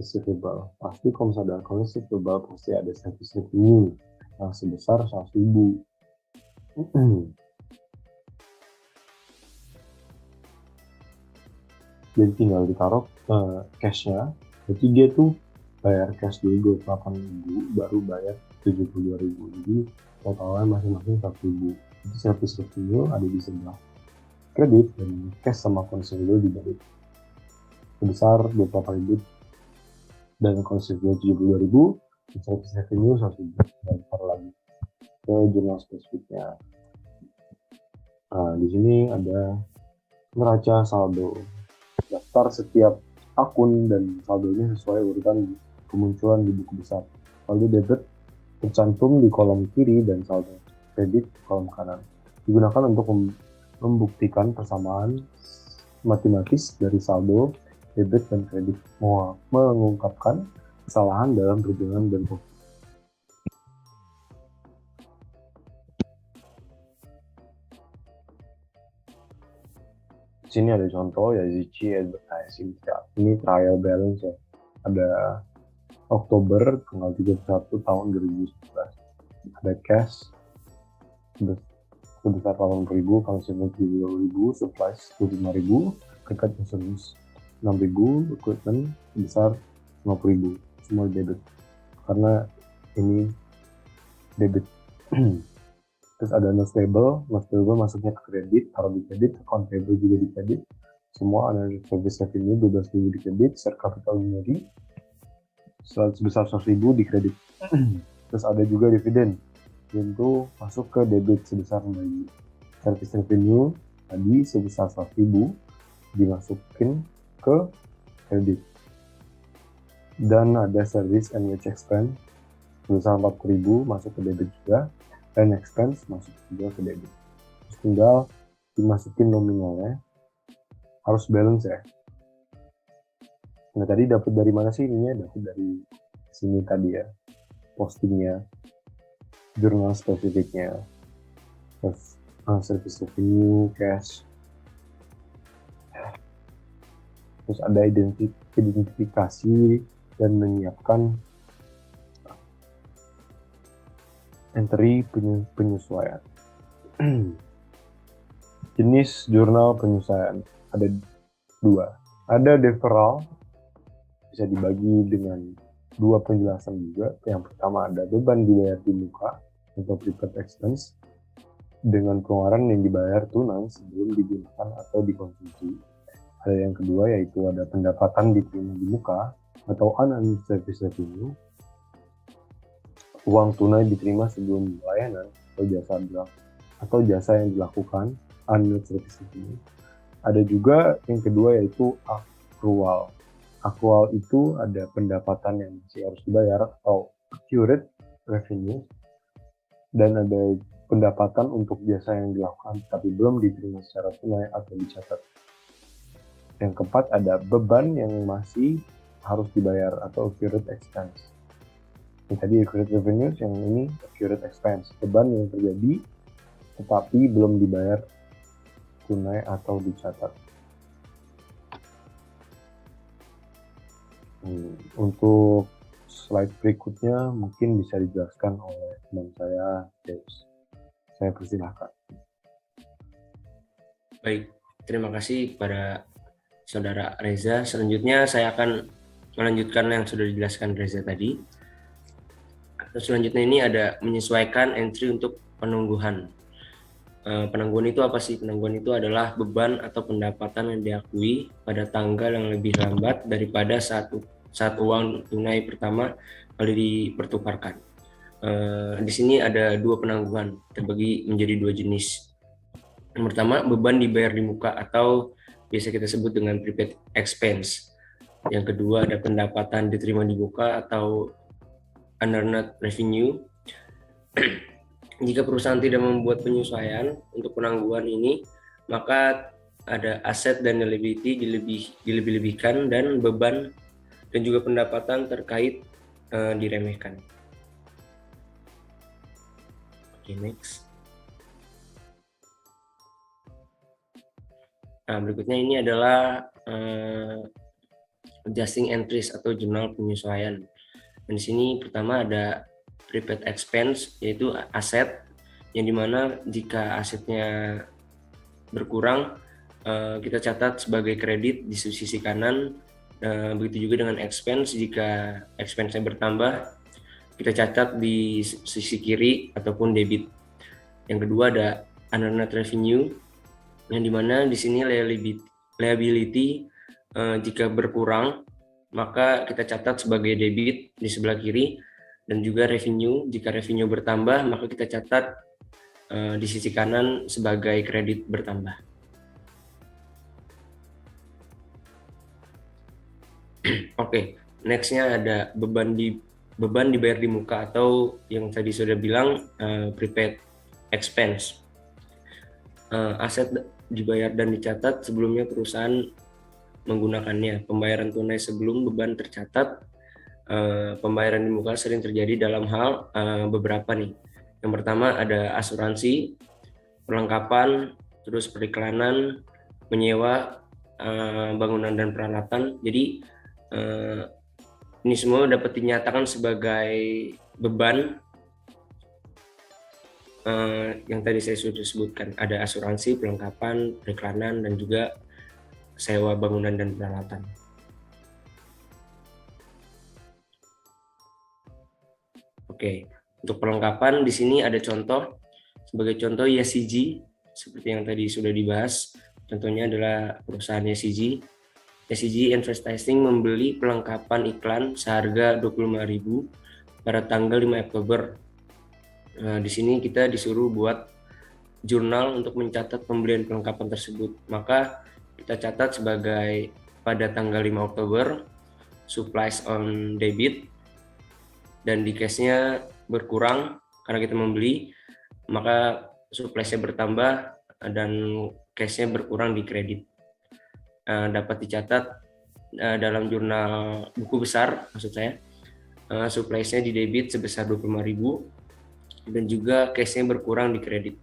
receivable. Pasti kalau misalnya ada account receivable pasti ada service revenue yang sebesar 100.000. Jadi tinggal ditaruh cashnya, jadi dia tuh bayar cash dulu 28.000 baru bayar 72.000, jadi totalnya masing-masing 100.000. Jadi service revenue ada di sebelah kredit dan cash sama konsumsi di debit sebesar 28.000 dan konsumsi 72.000, service revenue 100.000 dan taruh lagi ke jurnal spesifiknya. Nah, di sini ada neraca saldo. Daftar setiap akun dan saldonya sesuai urutan kemunculan di buku besar. Saldo debit tercantum di kolom kiri dan saldo kredit di kolom kanan. Digunakan untuk membuktikan persamaan matematis dari saldo debit dan kredit, mengungkapkan kesalahan dalam perhitungan dan profit. Di sini ada contoh ya, Zici Advertising. Ini trial balance ya. Ada Oktober tanggal 31 tahun 2019. Ada cash sebesar 80.000, konsumsi 72.000, supplies 25.000, dekat service 6.000, equipment sebesar 50.000, semua debit karena ini debit. Terus ada no stable masuknya ke kredit, taruh di kredit, account payable juga di kredit, semua ada service revenue 12.000 di kredit, share capital unity sebesar 100.000 di kredit. Terus ada juga dividen, itu masuk ke debit sebesar 5.000. Service revenue tadi sebesar 100.000 dimasukin ke kredit. Dan ada service and wage expense sebesar 40.000 masuk ke debit juga, dan expense masuk juga ke debit. Terus tinggal dimasukin nominalnya, harus balance ya. Nah tadi dapat dari mana sih ininya? Dapat dari sini tadi ya, postingnya, jurnal spesifiknya, terus service revenue, cash, terus ada identifikasi dan menyiapkan entry penyesuaian. Jenis jurnal penyesuaian ada dua. Ada deferral, bisa dibagi dengan dua penjelasan juga. Yang pertama ada beban dibayar di muka atau prepaid expense dengan pengeluaran yang dibayar tunai sebelum digunakan atau dikonsumsi. Ada yang kedua yaitu ada pendapatan diterima di muka atau unused service revenue, uang tunai diterima sebelum pelayanan atau jasa yang dilakukan, unused service revenue. Ada juga yang kedua yaitu accrual. Accrual itu ada pendapatan yang masih harus dibayar atau accrued revenue, dan ada pendapatan untuk jasa yang dilakukan tapi belum diterima secara tunai atau dicatat. Yang keempat ada beban yang masih harus dibayar atau accrued expense. Yang tadi accrued revenues, yang ini accrued expense, beban yang terjadi tetapi belum dibayar tunai atau dicatat. Untuk slide berikutnya mungkin bisa dijelaskan oleh teman saya, James. Saya persilahkan. Baik, terima kasih kepada Saudara Reza. Selanjutnya saya akan melanjutkan yang sudah dijelaskan Reza tadi. Selanjutnya ini ada menyesuaikan entry untuk penangguhan. Penangguhan itu apa sih? Penangguhan itu adalah beban atau pendapatan yang diakui pada tanggal yang lebih lambat daripada saat uang tunai pertama kali dipertukarkan. Di sini ada dua penangguhan, terbagi menjadi dua jenis. Yang pertama, beban dibayar di muka atau biasa kita sebut dengan prepaid expense. Yang kedua, ada pendapatan diterima di muka atau unearned revenue. Jika perusahaan tidak membuat penyesuaian untuk penangguhan ini, maka ada aset dan liability dilebih-lebihkan dan beban dan juga pendapatan terkait diremehkan. Oke, next. Nah, berikutnya ini adalah adjusting entries atau jurnal penyesuaian. Dan di sini pertama ada prepaid expense, yaitu aset yang dimana jika asetnya berkurang kita catat sebagai kredit di sisi kanan. Begitu juga dengan expense, jika expense-nya bertambah kita catat di sisi kiri ataupun debit. Yang kedua ada unearned revenue, yang dimana di sini liability jika berkurang maka kita catat sebagai debit di sebelah kiri, dan juga revenue, jika revenue bertambah maka kita catat di sisi kanan sebagai kredit bertambah. Oke, nextnya ada beban dibayar di muka atau yang tadi sudah bilang prepaid expense. Aset dibayar dan dicatat sebelumnya perusahaan menggunakannya. Pembayaran tunai sebelum beban tercatat. Pembayaran di muka sering terjadi dalam hal beberapa nih. Yang pertama ada asuransi, perlengkapan, terus periklanan, menyewa bangunan dan peralatan. Jadi ini semua dapat dinyatakan sebagai beban yang tadi saya sudah sebutkan. Ada asuransi, perlengkapan, periklanan, dan juga sewa bangunan dan peralatan. Oke, untuk perlengkapan di sini ada contoh. Sebagai contoh YCG, seperti yang tadi sudah dibahas. Contohnya adalah perusahaan YCG. YCG Advertising membeli perlengkapan iklan seharga 25.000 pada tanggal 5 Oktober. Di sini kita disuruh buat jurnal untuk mencatat pembelian perlengkapan tersebut. Maka kita catat sebagai pada tanggal 5 Oktober, supplies on debit, dan di cashnya berkurang karena kita membeli, maka suppliesnya bertambah dan cashnya berkurang di kredit. Dapat dicatat dalam jurnal buku besar, maksud saya, suppliesnya di debit sebesar 25.000 dan juga cashnya berkurang di kredit.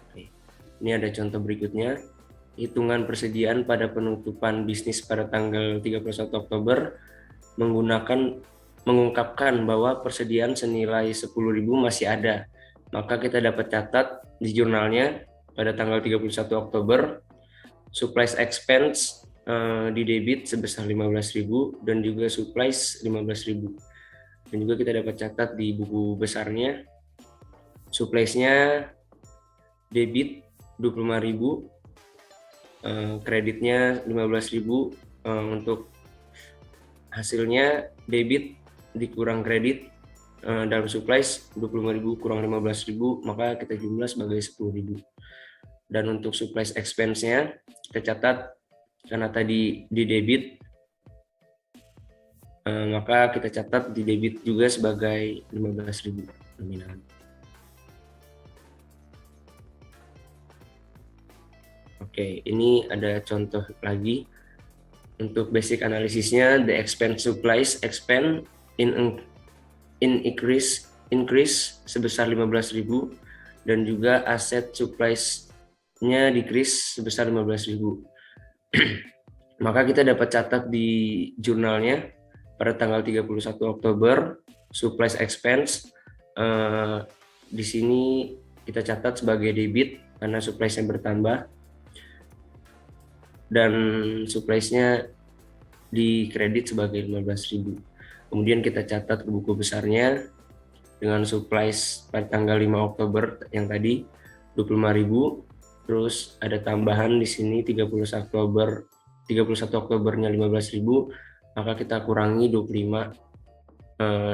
Oke. Ini ada contoh berikutnya, hitungan persediaan pada penutupan bisnis pada tanggal 31 Oktober mengungkapkan bahwa persediaan senilai 10.000 masih ada. Maka kita dapat catat di jurnalnya pada tanggal 31 Oktober, supplies expense di debit sebesar 15.000 dan juga supplies 15.000. Dan juga kita dapat catat di buku besarnya, suppliesnya debit 25.000, kreditnya 15.000, untuk hasilnya debit dikurang kredit dalam supplies 25.000 kurang 15.000, maka kita jumlah sebagai 10.000. Dan untuk supplies expense-nya kita catat karena tadi di debit, maka kita catat di debit juga sebagai 15.000 nominal. Oke, ini ada contoh lagi. Untuk basic analisisnya, the expense supplies expand in increase sebesar 15.000 dan juga aset supplies-nya decrease sebesar 15.000. Maka kita dapat catat di jurnalnya pada tanggal 31 Oktober, supplies expense di sini kita catat sebagai debit karena surprise-nya bertambah dan surprise-nya di kredit sebagai 15.000. Kemudian kita catat ke buku besarnya dengan surprise pada tanggal 5 Oktober yang tadi 25.000. Terus ada tambahan di sini 31 Oktobernya 15.000, maka kita kurangi 25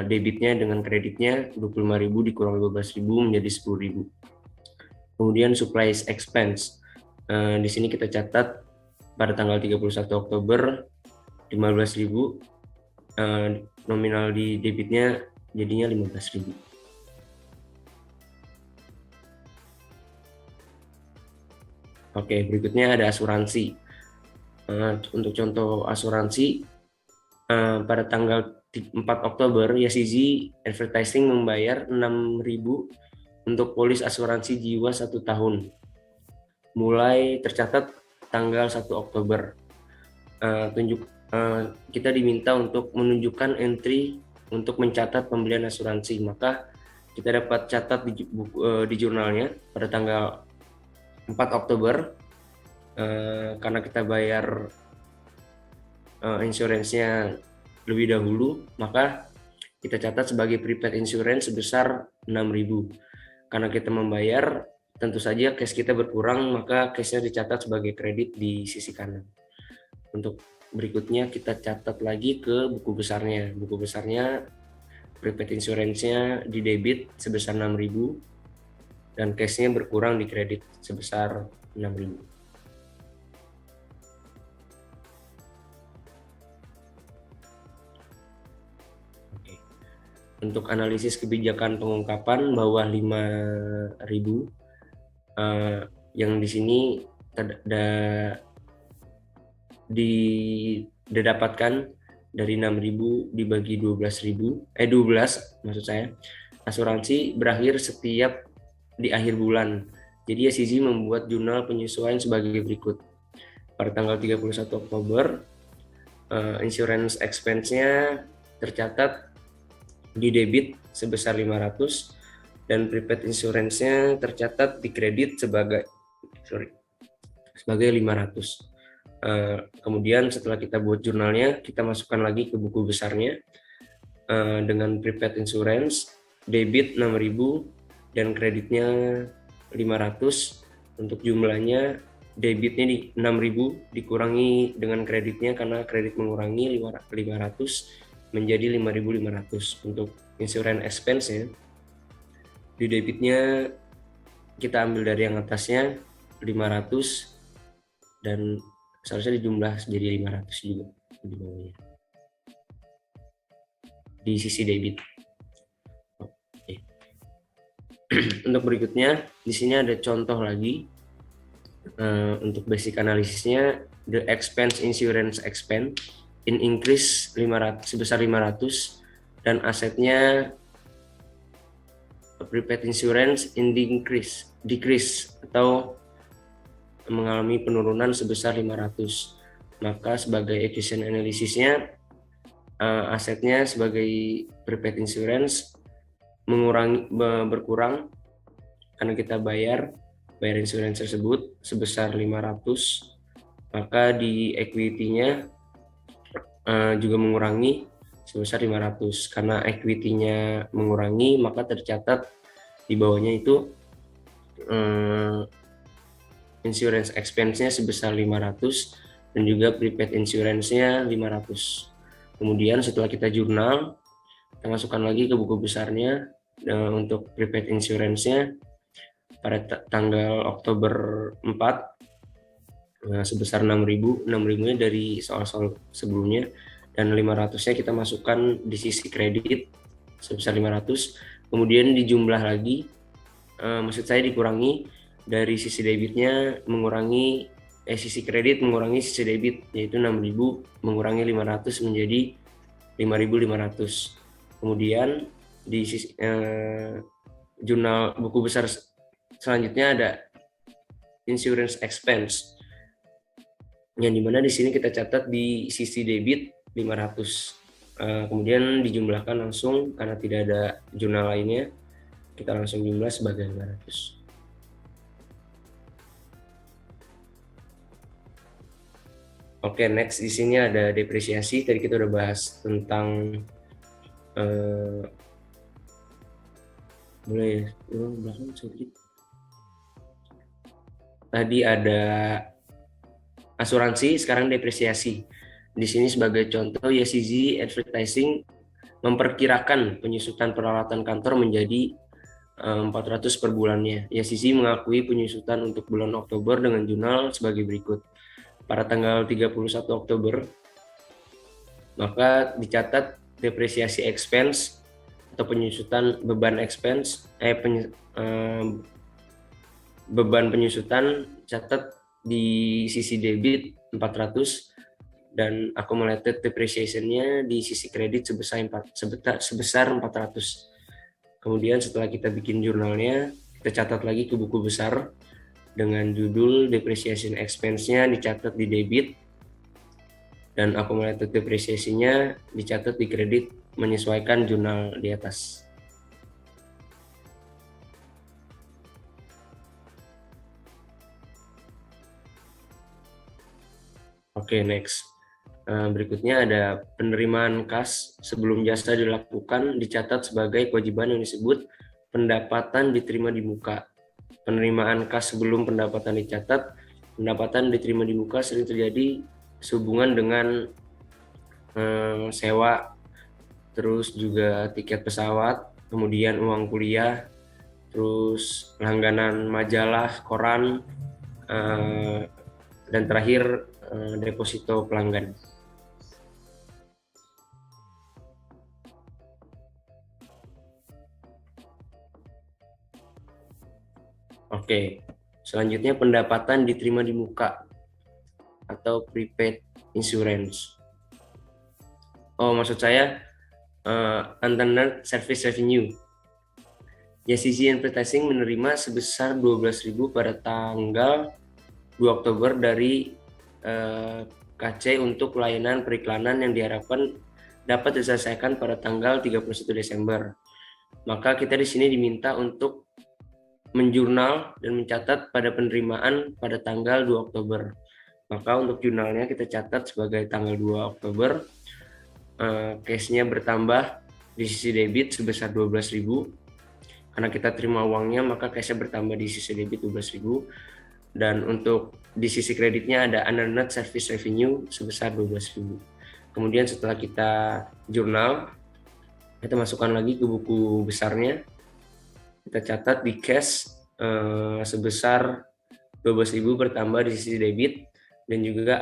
debitnya dengan kreditnya 25.000 dikurang 15.000 menjadi 10.000. Kemudian supplies expense. Di sini kita catat pada tanggal 31 Oktober 15.000, nominal di debitnya jadinya 15.000. Oke, berikutnya ada asuransi. Untuk contoh asuransi, pada tanggal 4 Oktober, YCG Advertising membayar 6.000 untuk polis asuransi jiwa 1 tahun. Mulai tercatat tanggal 1 Oktober. Kita diminta untuk menunjukkan entry untuk mencatat pembelian asuransi. Maka kita dapat catat di jurnalnya pada tanggal 4 Oktober, karena kita bayar insurance-nya lebih dahulu, maka kita catat sebagai prepaid insurance sebesar 6.000. Karena kita membayar, tentu saja cash kita berkurang, maka cash-nya dicatat sebagai kredit di sisi kanan. Untuk berikutnya kita catat lagi ke buku besarnya. Buku besarnya prepaid insurance-nya di debit sebesar 6.000 dan cash-nya berkurang di kredit sebesar 6.000. Untuk analisis kebijakan pengungkapan bawah 5.000, yang di sini didapatkan dari 6.000 dibagi 12 maksud saya. Asuransi berakhir setiap di akhir bulan. Jadi YCG membuat jurnal penyesuaian sebagai berikut. Pada tanggal 31 Oktober, insurance expense-nya tercatat di debit sebesar 500 dan prepaid insurance-nya tercatat di kredit sebagai 500. Kemudian setelah kita buat jurnalnya, kita masukkan lagi ke buku besarnya dengan prepaid insurance, debit 6.000 dan kreditnya 500. Untuk jumlahnya, debitnya di 6.000 dikurangi dengan kreditnya karena kredit mengurangi 500 menjadi 5.500. Untuk insurance expense ya, di debitnya kita ambil dari yang atasnya 500 dan seharusnya dijumlah jadi 500 juga di bawahnya di sisi debit. Oke. Untuk berikutnya di sini ada contoh lagi. Untuk basic analisisnya, the expense insurance expense in increase sebesar 500 dan asetnya prepaid insurance in decrease atau mengalami penurunan sebesar 500. Maka sebagai efficient analysisnya, asetnya sebagai prepaid insurance berkurang karena kita bayar insurance tersebut sebesar 500. Maka di equity-nya juga mengurangi sebesar 500. Karena equity-nya mengurangi, maka tercatat di bawahnya itu insurance expense-nya sebesar 500 dan juga prepaid insurance-nya 500. Kemudian setelah kita jurnal, kita masukkan lagi ke buku besarnya untuk prepaid insurance-nya pada tanggal Oktober 4 sebesar 6.000. 6.000-nya dari soal-soal sebelumnya dan 500-nya kita masukkan di sisi kredit sebesar 500. Kemudian dijumlah lagi, maksud saya dikurangi dari sisi debitnya mengurangi sisi kredit mengurangi sisi debit, yaitu 6.000 mengurangi 500 menjadi 5.500. Kemudian di sisi jurnal buku besar selanjutnya ada insurance expense, yang dimana di sini kita catat di sisi debit 500. Kemudian dijumlahkan langsung karena tidak ada jurnal lainnya, kita langsung jumlah sebagai 500. Oke, next di sini ada depresiasi. Tadi kita udah bahas tentang boleh belakang sedikit. Tadi ada asuransi, sekarang depresiasi. Di sini sebagai contoh, YCZ Advertising memperkirakan penyusutan peralatan kantor menjadi 400 per bulannya. YCZ mengakui penyusutan untuk bulan Oktober dengan jurnal sebagai berikut. Pada tanggal 31 Oktober, maka dicatat depresiasi expense atau penyusutan beban expense, beban penyusutan catat di sisi debit 400 dan accumulated depreciation-nya di sisi kredit sebesar 400. Kemudian setelah kita bikin jurnalnya, kita catat lagi ke buku besar dengan judul depreciation expense-nya dicatat di debit dan accumulated depreciation-nya dicatat di kredit menyesuaikan jurnal di atas. Oke, next. Berikutnya ada penerimaan kas sebelum jasa dilakukan dicatat sebagai kewajiban yang disebut pendapatan diterima di muka. Penerimaan kas sebelum pendapatan dicatat, pendapatan diterima di muka sering terjadi sehubungan dengan sewa, terus juga tiket pesawat, kemudian uang kuliah, terus langganan majalah, koran, dan terakhir deposito pelanggan. Oke, selanjutnya pendapatan diterima di muka atau prepaid insurance. Oh, maksud saya unearned service revenue. YCZ Advertising menerima sebesar 12.000 pada tanggal 2 Oktober dari KC untuk layanan periklanan yang diharapkan dapat diselesaikan pada tanggal 31 Desember. Maka kita di sini diminta untuk menjurnal dan mencatat pada penerimaan pada tanggal 2 Oktober. Maka untuk jurnalnya kita catat sebagai tanggal 2 Oktober. Case-nya bertambah di sisi debit sebesar 12.000. Karena kita terima uangnya, maka case-nya bertambah di sisi debit 12.000. Dan untuk di sisi kreditnya ada unearned service revenue sebesar 12.000. Kemudian setelah kita jurnal, kita masukkan lagi ke buku besarnya. Kita catat di cash sebesar 12.000 bertambah di sisi debit dan juga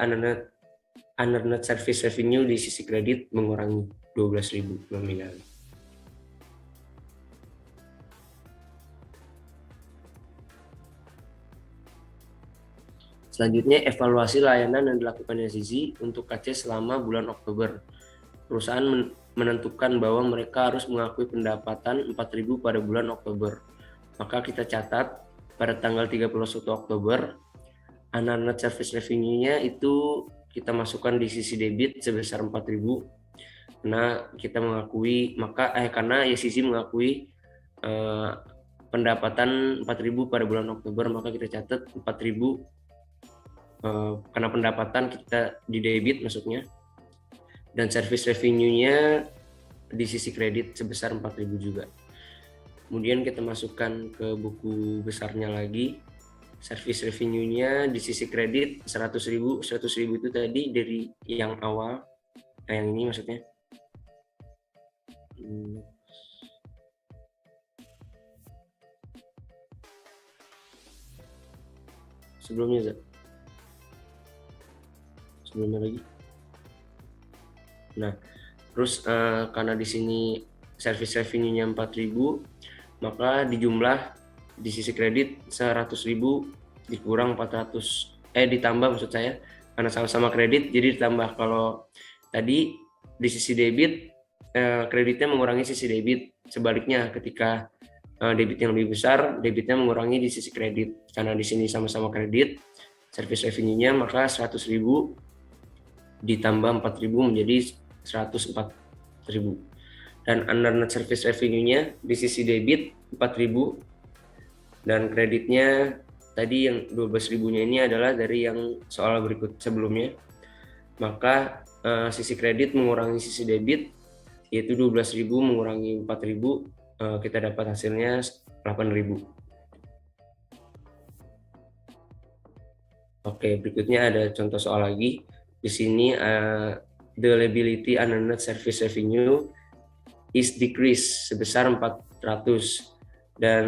unearned service revenue di sisi kredit mengurangi 12.000 nominal. Selanjutnya, evaluasi layanan yang dilakukan YCZ untuk KC selama bulan Oktober. Perusahaan menentukan bahwa mereka harus mengakui pendapatan 4.000 pada bulan Oktober. Maka kita catat pada tanggal 31 Oktober, unearned service revenue-nya itu kita masukkan di sisi debit sebesar 4.000. Karena kita mengakui, karena YCZ mengakui pendapatan 4.000 pada bulan Oktober, maka kita catat 4.000 karena pendapatan kita di debit maksudnya, dan service revenue-nya di sisi kredit sebesar 4.000 juga. Kemudian kita masukkan ke buku besarnya lagi, service revenue-nya di sisi kredit 100.000 itu tadi dari yang awal, yang ini maksudnya. Sebelumnya lagi. Nah, terus karena di sini service revenue-nya 4.000, maka dijumlah di sisi kredit 100.000 dikurang 400 ditambah maksud saya, karena sama-sama kredit jadi ditambah. Kalau tadi di sisi debit kreditnya mengurangi sisi debit, sebaliknya ketika debit yang lebih besar, debitnya mengurangi di sisi kredit. Karena di sini sama-sama kredit, service revenue-nya maka 100.000 ditambah 4.000 menjadi 104.000. Dan unearned service revenue-nya di sisi debit 4.000 dan kreditnya tadi yang 12.000-nya ini adalah dari yang soal berikut sebelumnya. maka sisi kredit mengurangi sisi debit, yaitu 12.000 mengurangi 4.000, kita dapat hasilnya 8.000. Oke, berikutnya ada contoh soal lagi. Di sini the liability under net service revenue is decreased sebesar 400 dan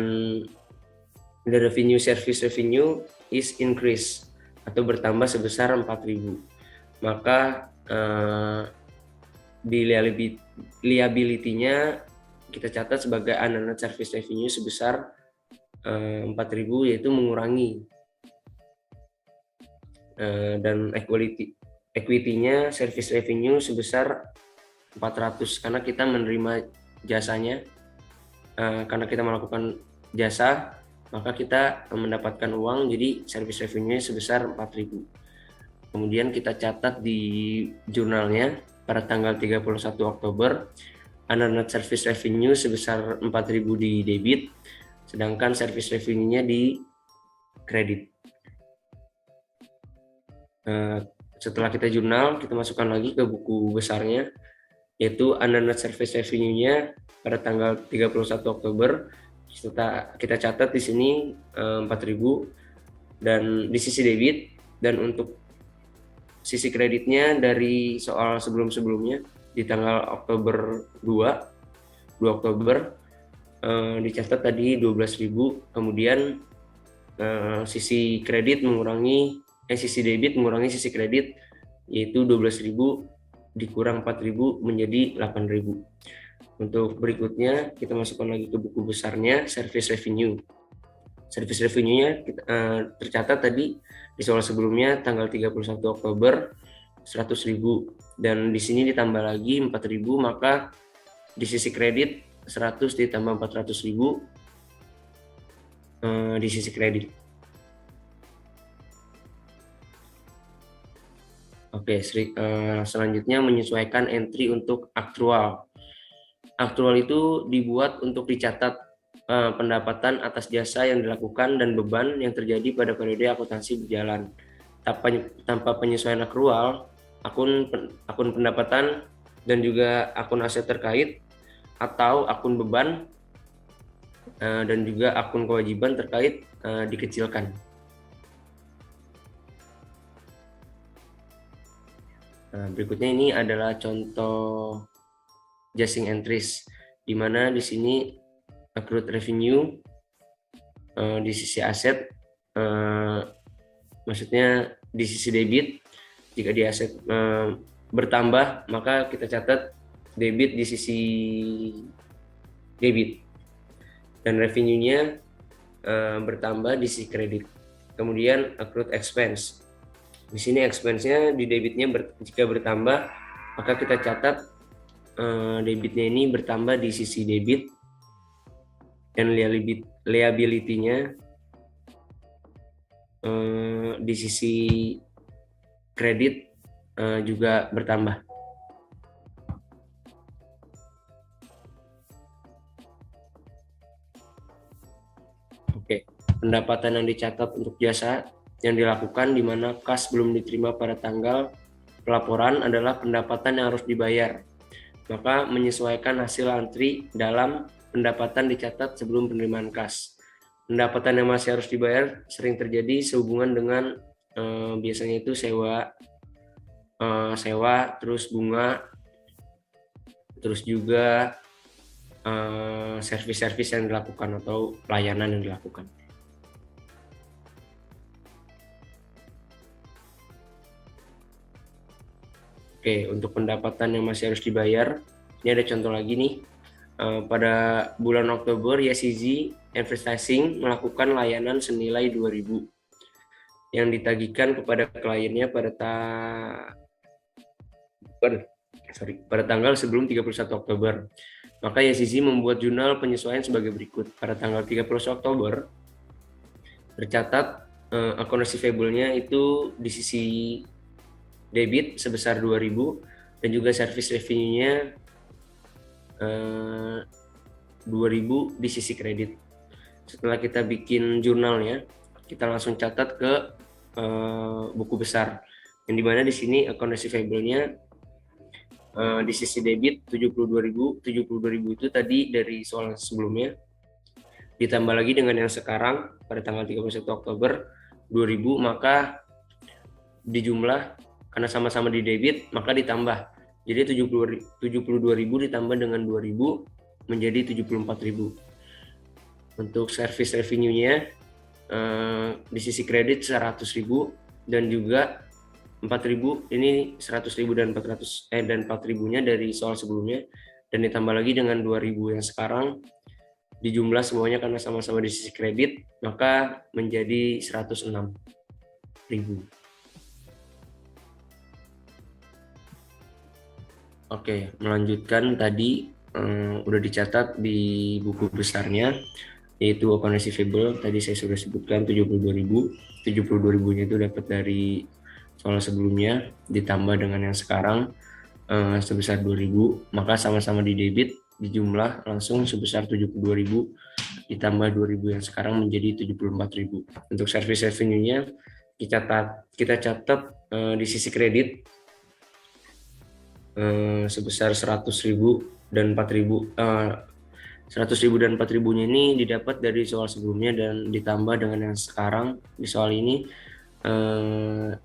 the revenue service revenue is increased atau bertambah sebesar 4.000. Maka di liability-nya kita catat sebagai under net service revenue sebesar 4.000, yaitu mengurangi, dan equity-nya service revenue sebesar 400 karena kita menerima jasanya, karena kita melakukan jasa maka kita mendapatkan uang, jadi service revenue sebesar 4.000. Kemudian kita catat di jurnalnya pada tanggal 31 Oktober under net service revenue sebesar 4.000 di debit, sedangkan service revenue-nya di kredit. Setelah kita jurnal, kita masukkan lagi ke buku besarnya, yaitu under net service revenue-nya pada tanggal 31 Oktober. Kita catat di sini 4.000 dan di sisi debit, dan untuk sisi kreditnya dari soal sebelum-sebelumnya di tanggal Oktober 2 Oktober dicatat tadi 12.000, kemudian sisi debit mengurangi sisi kredit, yaitu 12.000 dikurang 4.000 menjadi 8.000. Untuk berikutnya kita masukkan lagi ke buku besarnya, service revenue. Service revenue-nya tercatat tadi di soal sebelumnya tanggal 31 Oktober 100.000 dan di sini ditambah lagi 4.000, maka di sisi kredit 100 ditambah 400.000 di sisi kredit. Oke, selanjutnya menyesuaikan entry untuk aktual. Aktual itu dibuat untuk dicatat pendapatan atas jasa yang dilakukan dan beban yang terjadi pada periode akuntansi berjalan. Tanpa penyesuaian akrual, akun pendapatan dan juga akun aset terkait atau akun beban dan juga akun kewajiban terkait dikecilkan. Berikutnya ini adalah contoh adjusting entries, di mana di sini accrued revenue di sisi aset, maksudnya di sisi debit, jika di aset bertambah maka kita catat debit di sisi debit, dan revenue-nya bertambah di sisi kredit. Kemudian accrued expense, di sini expense-nya di debitnya jika bertambah maka kita catat debitnya ini bertambah di sisi debit, dan liability-nya di sisi kredit juga bertambah. Oke, pendapatan yang dicatat untuk jasa yang dilakukan di mana kas belum diterima pada tanggal pelaporan adalah pendapatan yang harus dibayar. Maka menyesuaikan hasil antri dalam pendapatan dicatat sebelum penerimaan kas. Pendapatan yang masih harus dibayar sering terjadi sehubungan dengan biasanya itu sewa, terus bunga, terus juga servis-servis yang dilakukan atau layanan yang dilakukan. Oke, untuk pendapatan yang masih harus dibayar, ini ada contoh lagi nih. Pada bulan Oktober, YCZ Advertising melakukan layanan senilai 2.000 yang ditagihkan kepada kliennya pada tanggal sebelum 31 Oktober. Maka YCZ membuat jurnal penyesuaian sebagai berikut. Pada tanggal 30 Oktober, tercatat account receivable-nya itu di sisi debit sebesar 2.000 dan juga service revenue-nya 2.000 di sisi kredit. Setelah kita bikin jurnalnya, kita langsung catat ke buku besar, yang dimana di sini account receivable-nya di sisi debit 72.000 itu tadi dari soal sebelumnya, ditambah lagi dengan yang sekarang pada tanggal 31 Oktober 2000, maka di jumlah karena sama-sama di debit maka ditambah. Jadi 72.000 ditambah dengan 2.000 menjadi 74.000. Untuk service revenue-nya di sisi kredit 100.000 dan juga 4.000, ini 100.000 dan 4.000-nya dari soal sebelumnya, dan ditambah lagi dengan 2.000 yang sekarang, di jumlah semuanya karena sama-sama di sisi kredit maka menjadi 106.000. Oke, melanjutkan tadi udah dicatat di buku besarnya, yaitu account receivable tadi saya sudah sebutkan 72.000. 72.000-nya itu dapat dari soal sebelumnya ditambah dengan yang sekarang sebesar 2.000, maka sama-sama di debit di jumlah langsung sebesar 72.000 ditambah 2.000 yang sekarang menjadi 74.000. Untuk service revenue-nya kita catat di sisi kredit sebesar 100.000 dan 4.000. 100.000 dan 4.000-nya ini didapat dari soal sebelumnya dan ditambah dengan yang sekarang di soal ini 2.000.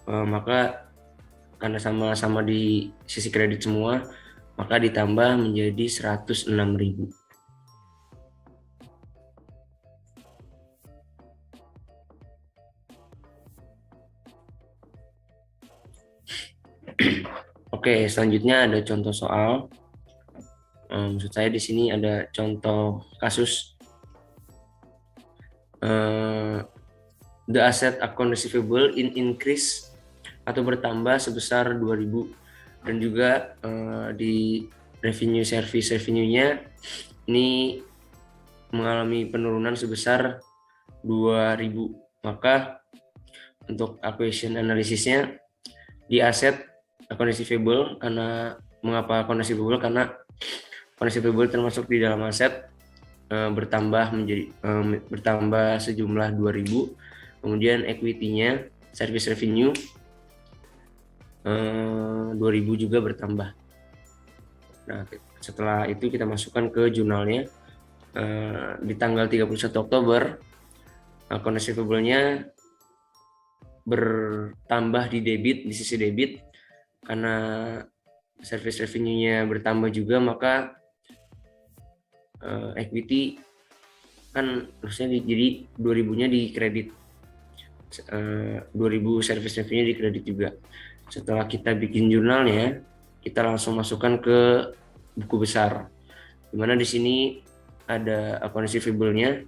Maka karena sama-sama di sisi kredit semua, maka ditambah menjadi 106.000. Oke, selanjutnya ada contoh soal. Maksud saya di sini ada contoh kasus. The asset account receivable increase atau bertambah sebesar 2.000, dan juga di service revenue-nya ini mengalami penurunan sebesar 2.000. Maka untuk equation analisisnya di aset account receivable, karena mengapa account receivable? Karena account receivable termasuk di dalam aset, bertambah sejumlah 2.000. Kemudian equity-nya service revenue 2.000 juga bertambah. Nah, setelah itu kita masukkan ke jurnalnya. Di tanggal 31 Oktober account receivable-nya bertambah di debit, di sisi debit, karena service revenue-nya bertambah juga, maka equity kan harusnya jadi 2.000-nya di kredit, 2.000 service revenue di kredit juga. Setelah kita bikin jurnalnya, kita langsung masukkan ke buku besar, dimana di sini ada account receivable-nya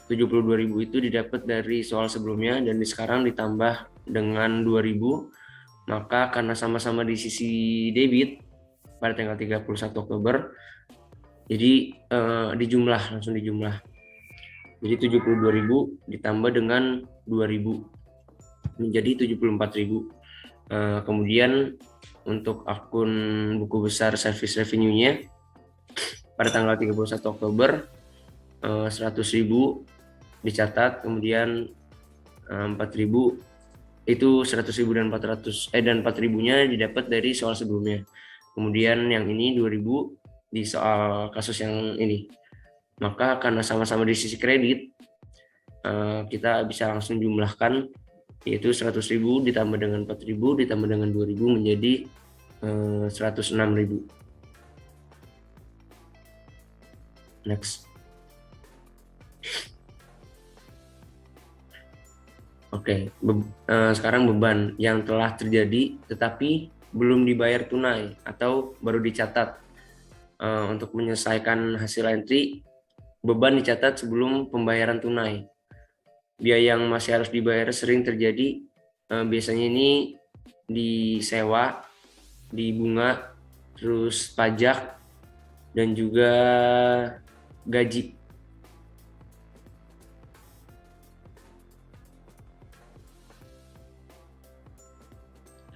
72.000 itu didapat dari soal sebelumnya dan sekarang ditambah dengan 2.000, maka karena sama-sama di sisi debit pada tanggal 31 Oktober, jadi langsung dijumlah. Jadi 72.000 ditambah dengan 2.000 menjadi 74.000. Kemudian untuk akun buku besar service revenue-nya pada tanggal 31 Oktober 100.000 dicatat, kemudian 4.000 itu 100.000 dan 4.000-nya didapat dari soal sebelumnya. Kemudian yang ini 2.000 di soal kasus yang ini. Maka karena sama-sama di sisi kredit, kita bisa langsung jumlahkan, yaitu 100.000 ditambah dengan 4.000 ditambah dengan 2.000 menjadi 106.000. Next. Oke, sekarang beban yang telah terjadi tetapi belum dibayar tunai atau baru dicatat. Untuk menyelesaikan hasil entry, beban dicatat sebelum pembayaran tunai. Biaya yang masih harus dibayar sering terjadi, biasanya ini di sewa, di bunga, terus pajak, dan juga gaji.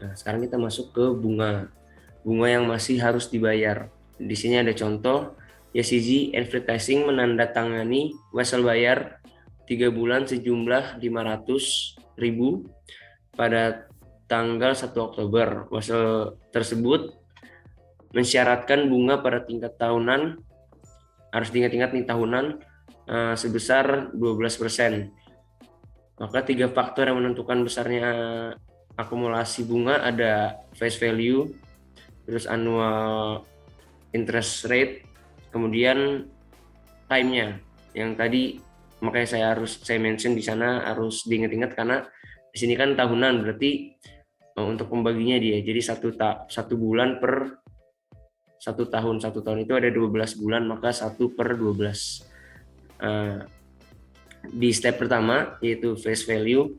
Nah, sekarang kita masuk ke bunga yang masih harus dibayar. Di sini ada contoh, YCG Advertising menandatangani wesel bayar 3 bulan sejumlah 500.000 pada tanggal 1 Oktober. Wesel tersebut mensyaratkan bunga pada tingkat tahunan, harus diingat-ingat nih tahunan, sebesar 12%. Maka 3 faktor yang menentukan besarnya akumulasi bunga ada face value, terus annual interest rate, kemudian time-nya. Yang tadi makanya saya mention di sana harus diingat-ingat karena di sini kan tahunan, berarti untuk pembaginya dia. Jadi satu bulan per 1 tahun. 1 tahun itu ada 12 bulan, maka 1/12. Di step pertama yaitu face value,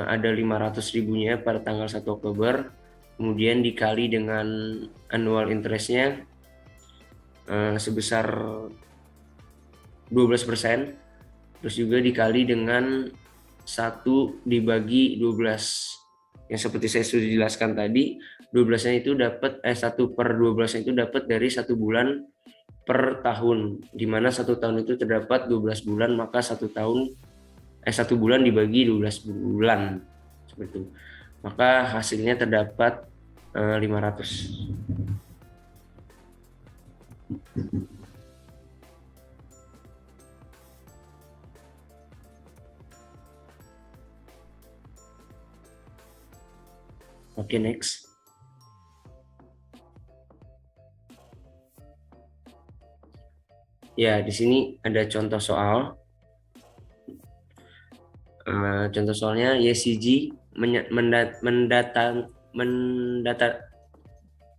ada 500 ribunya pada tanggal 1 Oktober, kemudian dikali dengan annual interest-nya sebesar 12%, terus juga dikali dengan 1 dibagi 12. Yang seperti saya sudah jelaskan tadi, 12-nya itu dapat 1/12 itu dapat dari 1 bulan per tahun, di mana 1 tahun itu terdapat 12 bulan, maka 1 bulan dibagi 12 bulan seperti itu. Maka hasilnya terdapat 500. Oke, next. Ya, di sini ada contoh soal. Contoh soalnya YCG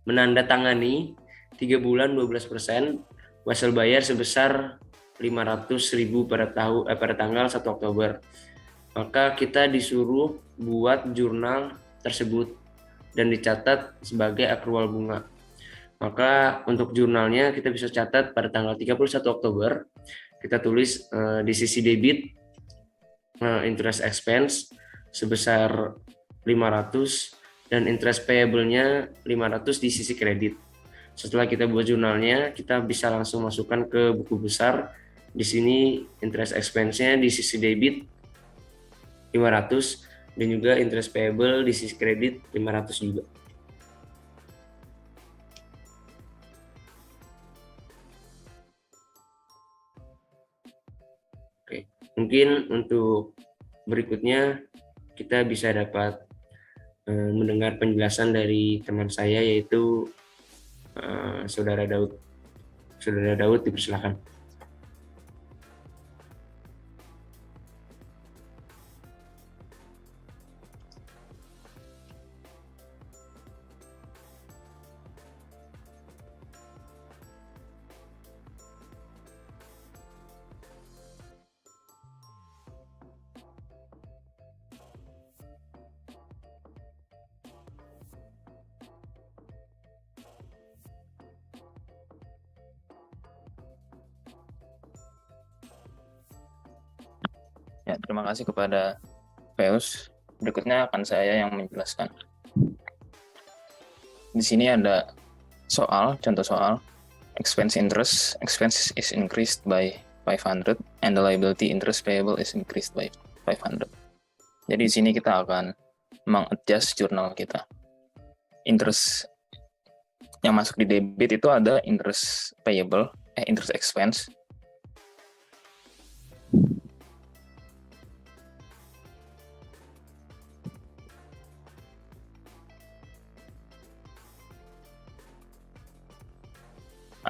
menandatangani 3 bulan 12%, Wesel bayar sebesar 500.000 pada tanggal 1 Oktober. Maka kita disuruh buat jurnal tersebut dan dicatat sebagai akrual bunga. Maka untuk jurnalnya kita bisa catat pada tanggal 31 Oktober, kita tulis di sisi debit interest expense sebesar 500 dan interest payable-nya 500 di sisi kredit. Setelah kita buat jurnalnya, kita bisa langsung masukkan ke buku besar. Di sini interest expense-nya di sisi debit 500 dan juga interest payable di sisi kredit 500 juga. Oke, mungkin untuk berikutnya kita bisa dapat mendengar penjelasan dari teman saya, yaitu Saudara Daud. Saudara Daud, dipersilakan. Ya, terima kasih kepada Feus. Berikutnya akan saya yang menjelaskan. Di sini ada contoh soal. Expense interest, expense is increased by 500 and the liability interest payable is increased by 500. Jadi di sini kita akan mengadjust jurnal kita. Interest yang masuk di debit itu ada interest payable, interest expense.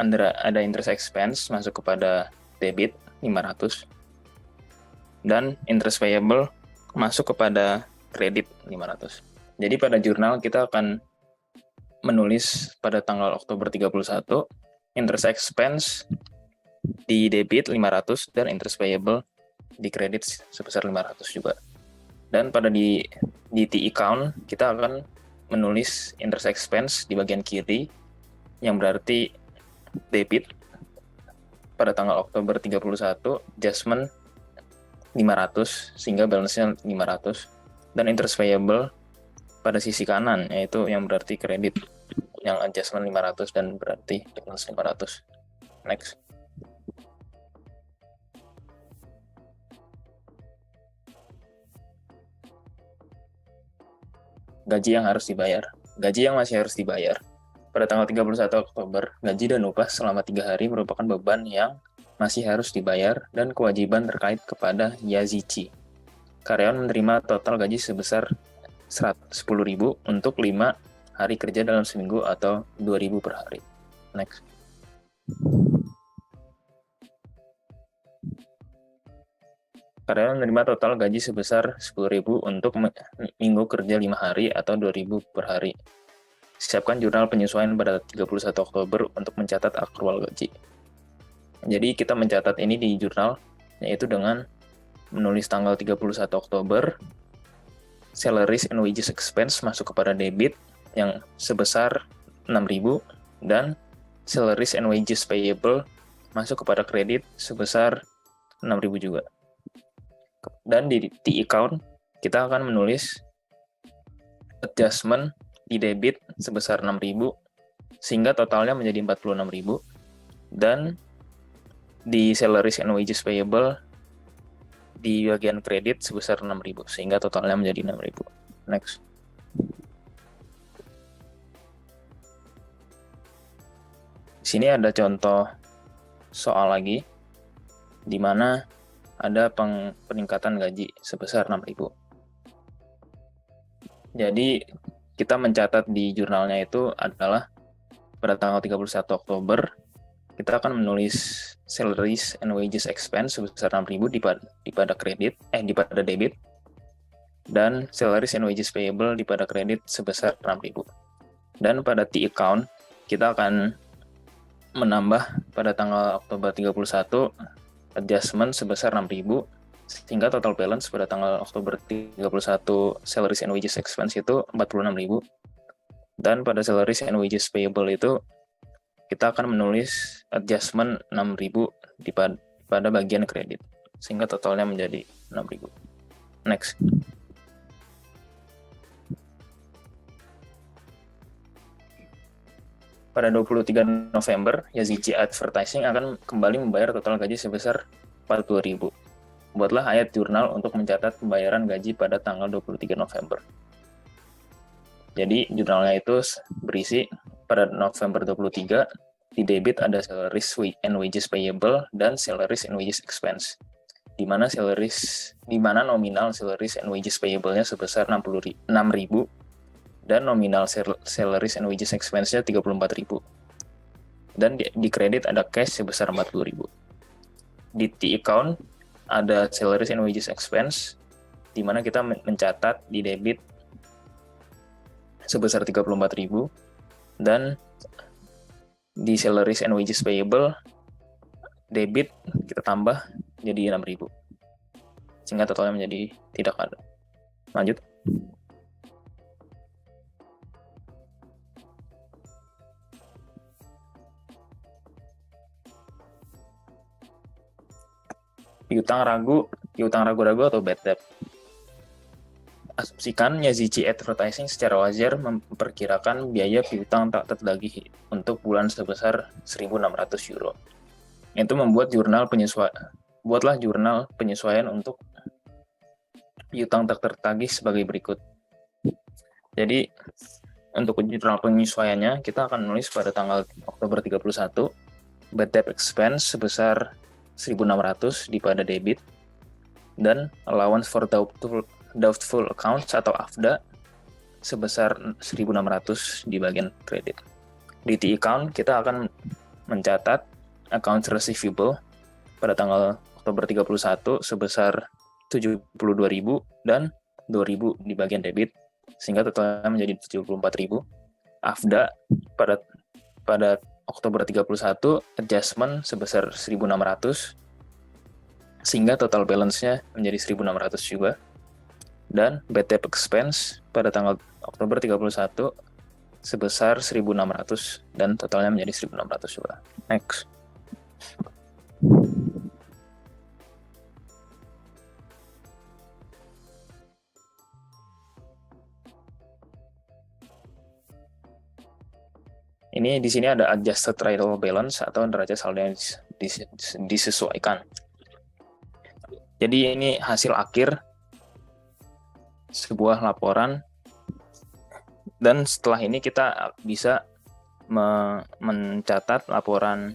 Ada interest expense masuk kepada debit 500 dan interest payable masuk kepada kredit 500. Jadi pada jurnal kita akan menulis pada tanggal Oktober 31 interest expense di debit 500 dan interest payable di kredit sebesar 500 juga. Dan pada di TI count kita akan menulis interest expense di bagian kiri yang berarti debit pada tanggal Oktober 31 adjustment 500 sehingga balance-nya 500, dan interest payable pada sisi kanan yaitu yang berarti kredit yang adjustment 500 dan berarti balance 500. Next. gaji yang harus dibayar. Gaji yang masih harus dibayar. Pada tanggal 31 Oktober, gaji dan upah selama 3 hari merupakan beban yang masih harus dibayar dan kewajiban terkait kepada Yazici. Karyawan menerima total gaji sebesar 10.000 untuk 5 hari kerja dalam seminggu atau 2.000 per hari. Next. Karyawan menerima total gaji sebesar 10.000 untuk minggu kerja 5 hari atau 2.000 per hari. Siapkan jurnal penyesuaian pada 31 Oktober untuk mencatat akrual gaji. Jadi kita mencatat ini di jurnal, yaitu dengan menulis tanggal 31 Oktober, salaries and wages expense masuk kepada debit yang sebesar 6.000 dan salaries and wages payable masuk kepada kredit sebesar 6.000 juga. Dan di T account kita akan menulis adjustment di debit sebesar 6.000 sehingga totalnya menjadi 46.000 dan di salaries and wages payable di bagian kredit sebesar 6.000 sehingga totalnya menjadi 6.000. Next. Di sini ada contoh soal lagi di mana ada peningkatan gaji sebesar 6.000. Jadi kita mencatat di jurnalnya itu adalah pada tanggal 31 Oktober kita akan menulis salaries and wages expense sebesar 6.000 di pada debit dan salaries and wages payable di pada kredit sebesar 6.000. Dan pada T account kita akan menambah pada tanggal Oktober 31 adjustment sebesar 6.000 sehingga total balance pada tanggal Oktober 31 salaries and wages expense itu 46.000 dan pada salaries and wages payable itu kita akan menulis adjustment 6.000 pada bagian kredit sehingga totalnya menjadi 6.000. Next. Pada 23 November, Yazici Advertising akan kembali membayar total gaji sebesar 40.000. Buatlah ayat jurnal untuk mencatat pembayaran gaji pada tanggal 23 November. Jadi jurnalnya itu berisi pada November 23 di debit ada salaries and wages payable dan salaries and wages expense. Di mana nominal salaries and wages payable-nya sebesar 6.000 dan nominal salaries and wages expense-nya 34.000. Dan di kredit ada cash sebesar 40.000. Di T account ada salaries and wages expense di mana kita mencatat di debit sebesar 34.000 dan di salaries and wages payable debit kita tambah jadi 6.000 sehingga totalnya menjadi tidak ada. Lanjut. Piutang ragu-ragu atau bad debt. Asumsikan Yazici Advertising secara wajar memperkirakan biaya piutang tak tertagih untuk bulan sebesar 1.600 euro. Itu membuat buatlah jurnal penyesuaian untuk piutang tak tertagih sebagai berikut. Jadi untuk jurnal penyesuaiannya kita akan menulis pada tanggal Oktober 31 bad debt expense sebesar 1.600 di pada debit dan allowance for doubtful accounts atau AFDA sebesar 1.600 di bagian kredit. Di T account kita akan mencatat accounts receivable pada tanggal Oktober 31 sebesar 72.000 dan 2.000 di bagian debit sehingga totalnya menjadi 74.000. AFDA pada Oktober 31 adjustment sebesar 1.600 sehingga total balance-nya menjadi 1.600 juga. Dan bad debt expense pada tanggal Oktober 31 sebesar 1.600 dan totalnya menjadi 1.600 juga. Next. Ini di sini ada adjusted trial balance atau neraca saldo yang disesuaikan. Jadi ini hasil akhir sebuah laporan Dan setelah ini kita bisa mencatat laporan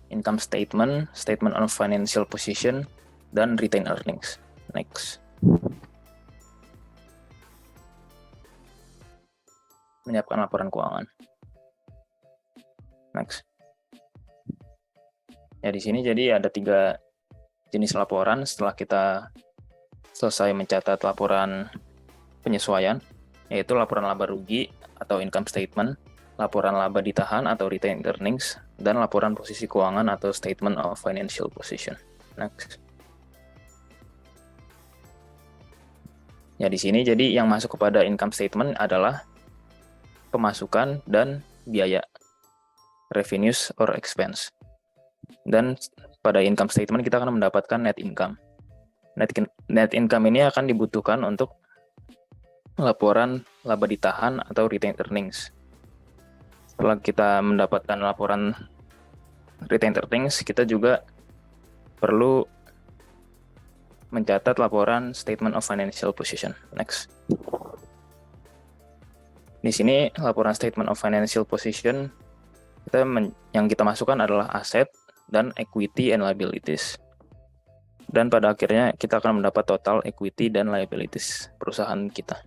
income statement, statement of financial position, dan retained earnings. Next. Menyiapkan laporan keuangan. Next. Ya, di sini jadi ada 3 jenis laporan setelah kita selesai mencatat laporan penyesuaian, yaitu laporan laba rugi atau income statement, laporan laba ditahan atau retained earnings, dan laporan posisi keuangan atau statement of financial position. Next. Ya, di sini jadi yang masuk kepada income statement adalah pemasukan dan biaya, revenues or expense. Dan pada income statement kita akan mendapatkan net income. Net income ini akan dibutuhkan untuk laporan laba ditahan atau retained earnings. Setelah kita mendapatkan laporan retained earnings, kita juga perlu mencatat laporan statement of financial position. Next. Di sini laporan statement of financial position yang kita masukkan adalah aset dan equity and liabilities. Dan pada akhirnya kita akan mendapat total equity dan liabilities perusahaan kita.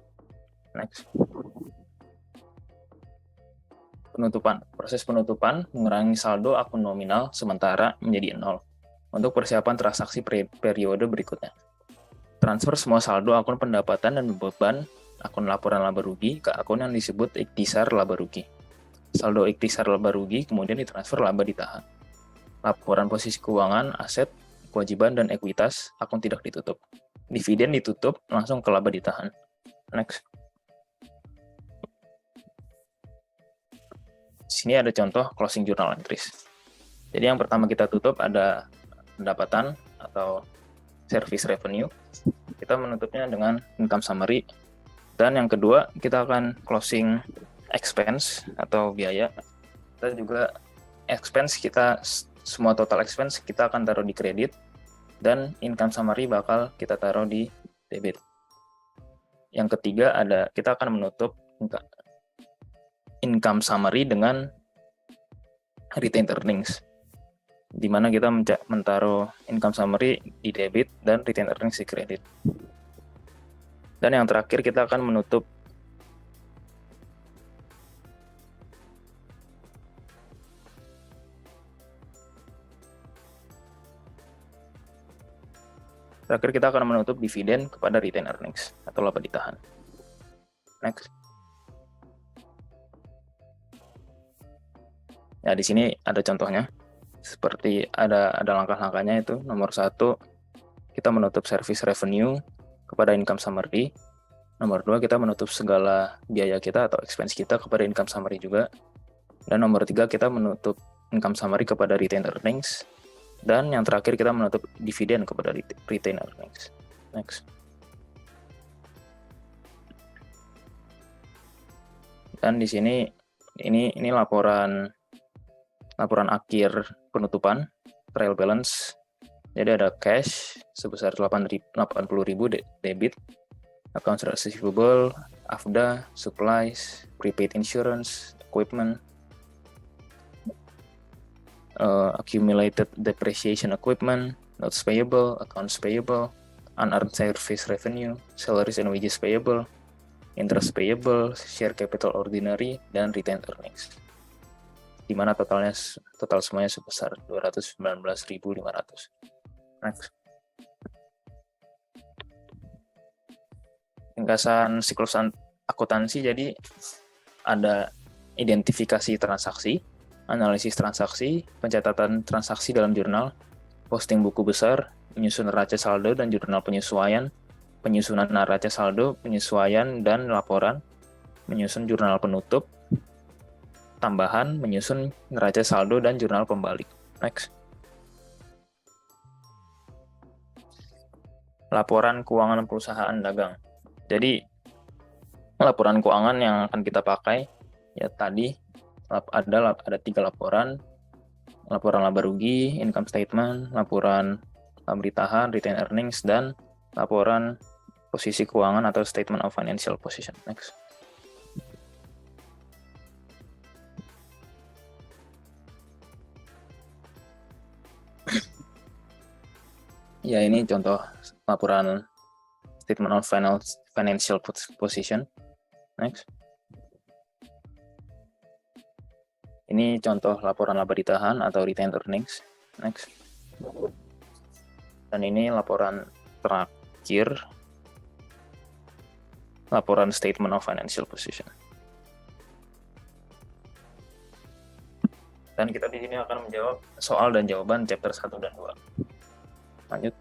Next. Penutupan. Proses penutupan mengurangi saldo akun nominal sementara menjadi 0 untuk persiapan transaksi periode berikutnya. Transfer semua saldo akun pendapatan dan beban akun laporan laba rugi ke akun yang disebut ikhtisar laba rugi. Saldo ikhtisar laba rugi kemudian ditransfer laba ditahan. Laporan posisi keuangan, aset, kewajiban, dan ekuitas akun tidak ditutup. Dividen ditutup langsung ke laba ditahan. Next. Di sini ada contoh closing journal entries. Jadi yang pertama kita tutup ada pendapatan atau service revenue. Kita menutupnya dengan income summary. Dan yang kedua kita akan closing expense atau biaya. Kita juga expense semua total expense kita akan taruh di kredit, dan income summary bakal kita taruh di debit. Yang ketiga kita akan menutup income summary dengan retained earnings, di mana kita menaruh income summary di debit dan retained earnings di kredit. Dan yang terakhir kita akan menutup dividen kepada retained earnings atau laba ditahan. Next. Ya, di sini ada contohnya. Seperti ada langkah-langkahnya, itu nomor 1 kita menutup service revenue kepada income summary. Nomor 2 kita menutup segala biaya kita atau expense kita kepada income summary juga. Dan nomor 3 kita menutup income summary kepada retained earnings. Dan yang terakhir kita menutup dividen kepada retained earnings. Next. Dan di sini ini laporan akhir penutupan, trial balance. Jadi ada cash sebesar 80.000 debit, accounts receivable, AFDA, supplies, prepaid insurance, equipment, accumulated depreciation equipment, notes payable, accounts payable, unearned service revenue, salaries and wages payable, interest payable, share capital ordinary, dan retained earnings. Di mana total semuanya sebesar 219.500. Next. Ringkasan siklus akuntansi, jadi ada identifikasi transaksi, analisis transaksi, pencatatan transaksi dalam jurnal, posting buku besar, menyusun neraca saldo dan jurnal penyesuaian, penyusunan neraca saldo, penyesuaian dan laporan, menyusun jurnal penutup, tambahan, menyusun neraca saldo dan jurnal pembalik. Next. Laporan keuangan perusahaan dagang. Jadi laporan keuangan yang akan kita pakai ya tadi ada 3 laporan laba rugi, income statement, laporan laba ditahan, retained earnings, dan laporan posisi keuangan atau statement of financial position. Next. Ya, ini contoh laporan Statement of Financial Position. Next. Ini contoh laporan laba ditahan atau retained earnings. Next. Dan ini laporan terakhir, laporan Statement of Financial Position. Dan kita di sini akan menjawab soal dan jawaban chapter 1 dan 2. Lanjut.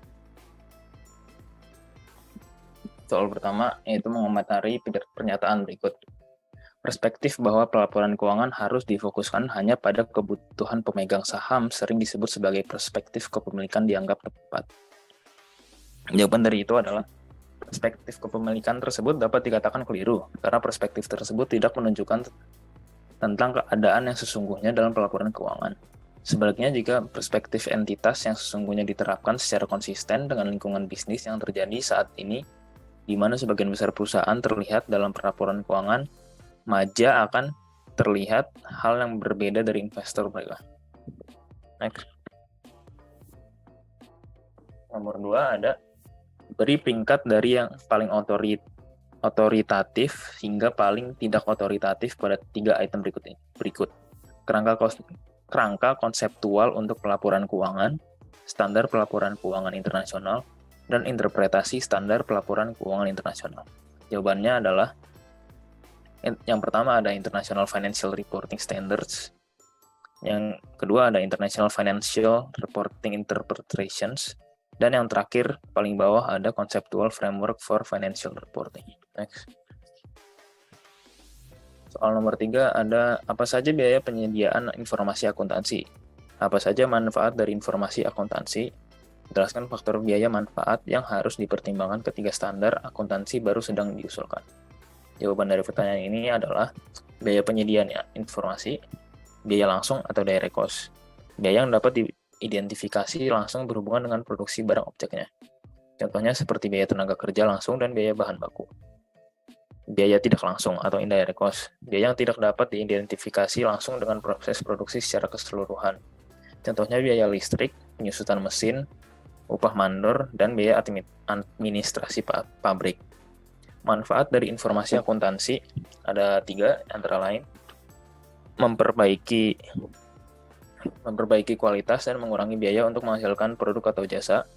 Soal pertama yaitu mengomentari pernyataan berikut. Perspektif bahwa pelaporan keuangan harus difokuskan hanya pada kebutuhan pemegang saham sering disebut sebagai perspektif kepemilikan dianggap tepat. Jawaban dari itu adalah perspektif kepemilikan tersebut dapat dikatakan keliru karena perspektif tersebut tidak menunjukkan tentang keadaan yang sesungguhnya dalam pelaporan keuangan. Sebaliknya, jika perspektif entitas yang sesungguhnya diterapkan secara konsisten dengan lingkungan bisnis yang terjadi saat ini, di mana sebagian besar perusahaan terlihat dalam pelaporan keuangan, maka akan terlihat hal yang berbeda dari investor mereka. Next. Nomor 2 ada beri peringkat dari yang paling otoritatif hingga paling tidak otoritatif pada 3 item berikut. Kerangka konseptual untuk pelaporan keuangan, standar pelaporan keuangan internasional, dan interpretasi standar pelaporan keuangan internasional. Jawabannya adalah yang pertama ada International Financial Reporting Standards, yang kedua ada International Financial Reporting Interpretations, dan yang terakhir paling bawah ada Conceptual Framework for Financial Reporting. Next. Soal nomor 3 ada apa saja biaya penyediaan informasi akuntansi? Apa saja manfaat dari informasi akuntansi? Jelaskan faktor biaya manfaat yang harus dipertimbangkan ketika standar akuntansi baru sedang diusulkan. Jawaban dari pertanyaan ini adalah biaya penyediaan informasi, biaya langsung atau direct cost. Biaya yang dapat diidentifikasi langsung berhubungan dengan produksi barang objeknya. Contohnya seperti biaya tenaga kerja langsung dan biaya bahan baku. Biaya tidak langsung atau indirect cost, biaya yang tidak dapat diidentifikasi langsung dengan proses produksi secara keseluruhan. Contohnya biaya listrik, penyusutan mesin, upah mandor, dan biaya administrasi pabrik. Manfaat dari informasi akuntansi ada 3, antara lain memperbaiki kualitas dan mengurangi biaya untuk menghasilkan produk atau jasa,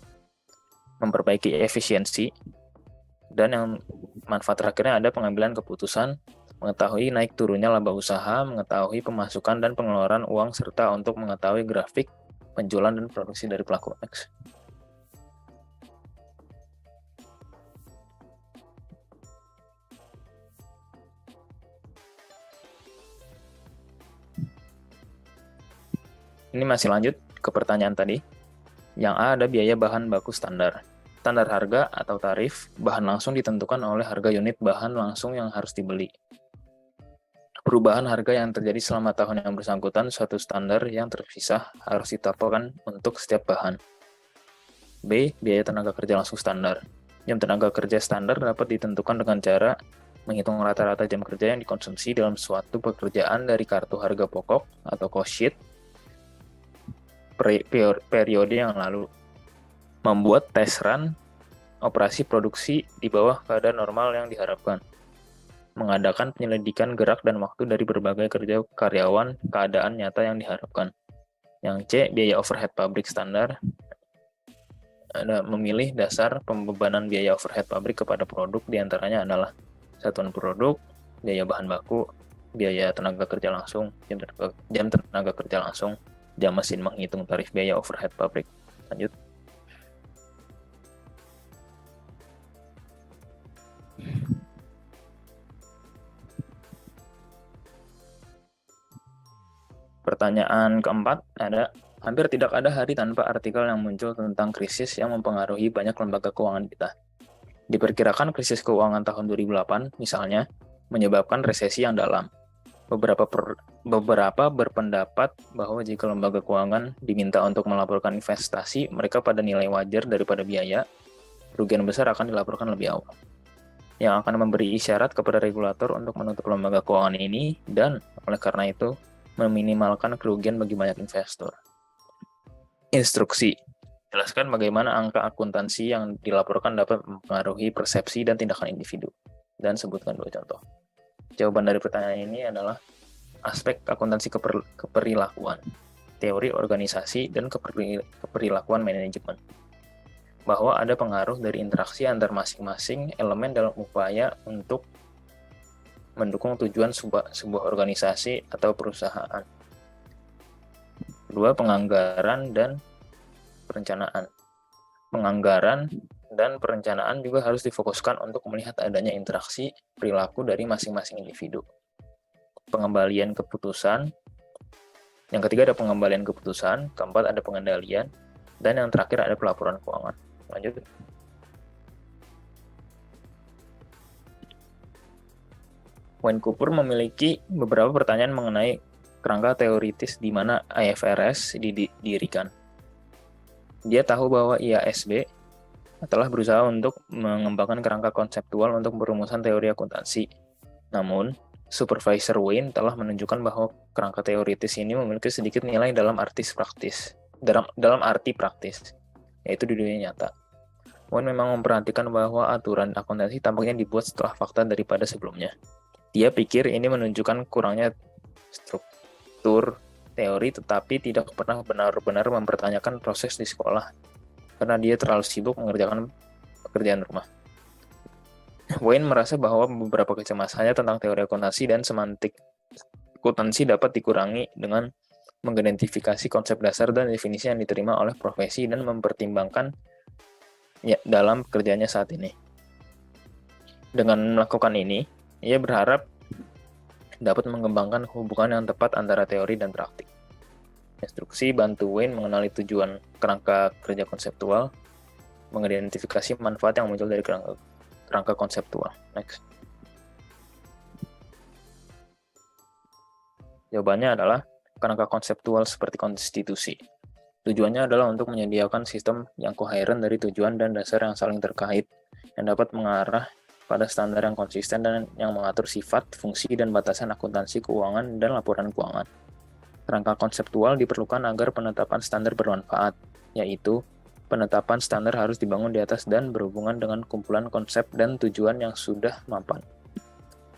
memperbaiki efisiensi, dan yang manfaat terakhirnya ada pengambilan keputusan, mengetahui naik turunnya laba usaha, mengetahui pemasukan dan pengeluaran uang, serta untuk mengetahui grafik penjualan dan produksi dari pelaku X. Ini masih lanjut ke pertanyaan tadi. Yang A ada biaya bahan baku standar. Standar harga atau tarif bahan langsung ditentukan oleh harga unit bahan langsung yang harus dibeli. Perubahan harga yang terjadi selama tahun yang bersangkutan, suatu standar yang terpisah harus ditetapkan untuk setiap bahan. B. Biaya tenaga kerja langsung standar. Jam tenaga kerja standar dapat ditentukan dengan cara menghitung rata-rata jam kerja yang dikonsumsi dalam suatu pekerjaan dari kartu harga pokok atau cost sheet periode yang lalu. Membuat test run operasi produksi di bawah keadaan normal yang diharapkan. Mengadakan penyelidikan gerak dan waktu dari berbagai kerja karyawan keadaan nyata yang diharapkan. Yang C, biaya overhead pabrik standar. Ada memilih dasar pembebanan biaya overhead pabrik kepada produk, diantaranya adalah satuan produk, biaya bahan baku, biaya tenaga kerja langsung, jam tenaga kerja langsung, jam mesin menghitung tarif biaya overhead pabrik. Lanjut. Pertanyaan keempat ada, hampir tidak ada hari tanpa artikel yang muncul tentang krisis yang mempengaruhi banyak lembaga keuangan kita. Diperkirakan krisis keuangan tahun 2008, misalnya, menyebabkan resesi yang dalam. Beberapa berpendapat bahwa jika lembaga keuangan diminta untuk melaporkan investasi mereka pada nilai wajar daripada biaya, kerugian besar akan dilaporkan lebih awal, yang akan memberi isyarat kepada regulator untuk menutup lembaga keuangan ini dan, oleh karena itu, meminimalkan kerugian bagi banyak investor. Instruksi. Jelaskan bagaimana angka akuntansi yang dilaporkan dapat mempengaruhi persepsi dan tindakan individu. Dan sebutkan 2 contoh. Jawaban dari pertanyaan ini adalah aspek akuntansi keperilakuan, teori organisasi, dan keperilakuan manajemen. Bahwa ada pengaruh dari interaksi antar masing-masing elemen dalam upaya untuk mendukung tujuan sebuah organisasi atau perusahaan. 2. Penganggaran dan perencanaan. Penganggaran dan perencanaan juga harus difokuskan untuk melihat adanya interaksi perilaku dari masing-masing individu. Pengembalian keputusan. Yang ketiga ada pengembalian keputusan, keempat ada pengendalian, dan yang terakhir ada pelaporan keuangan. Lanjut. Vancouver memiliki beberapa pertanyaan mengenai kerangka teoritis di mana IFRS didirikan. Dia tahu bahwa IASB telah berusaha untuk mengembangkan kerangka konseptual untuk perumusan teori akuntansi. Namun, Supervisor Wayne telah menunjukkan bahwa kerangka teoritis ini memiliki sedikit nilai dalam arti praktis, yaitu di dunia nyata. Wayne memang memperhatikan bahwa aturan akuntansi tampaknya dibuat setelah fakta daripada sebelumnya. Dia pikir ini menunjukkan kurangnya struktur teori, tetapi tidak pernah benar-benar mempertanyakan proses di sekolah, karena dia terlalu sibuk mengerjakan pekerjaan rumah. Wayne merasa bahwa beberapa kecemasannya tentang teori akuntansi dan semantik akuntansi dapat dikurangi dengan mengidentifikasi konsep dasar dan definisi yang diterima oleh profesi dan mempertimbangkan dalam pekerjaannya saat ini. Dengan melakukan ini, ia berharap dapat mengembangkan hubungan yang tepat antara teori dan praktik. Instruksi bantu Wayne mengenali tujuan kerangka kerja konseptual, mengidentifikasi manfaat yang muncul dari kerangka konseptual. Next. Jawabannya adalah kerangka konseptual seperti konstitusi. Tujuannya adalah untuk menyediakan sistem yang koheren dari tujuan dan dasar yang saling terkait, yang dapat mengarah pada standar yang konsisten dan yang mengatur sifat, fungsi, dan batasan akuntansi keuangan dan laporan keuangan. Kerangka konseptual diperlukan agar penetapan standar bermanfaat, yaitu penetapan standar harus dibangun di atas dan berhubungan dengan kumpulan konsep dan tujuan yang sudah mapan.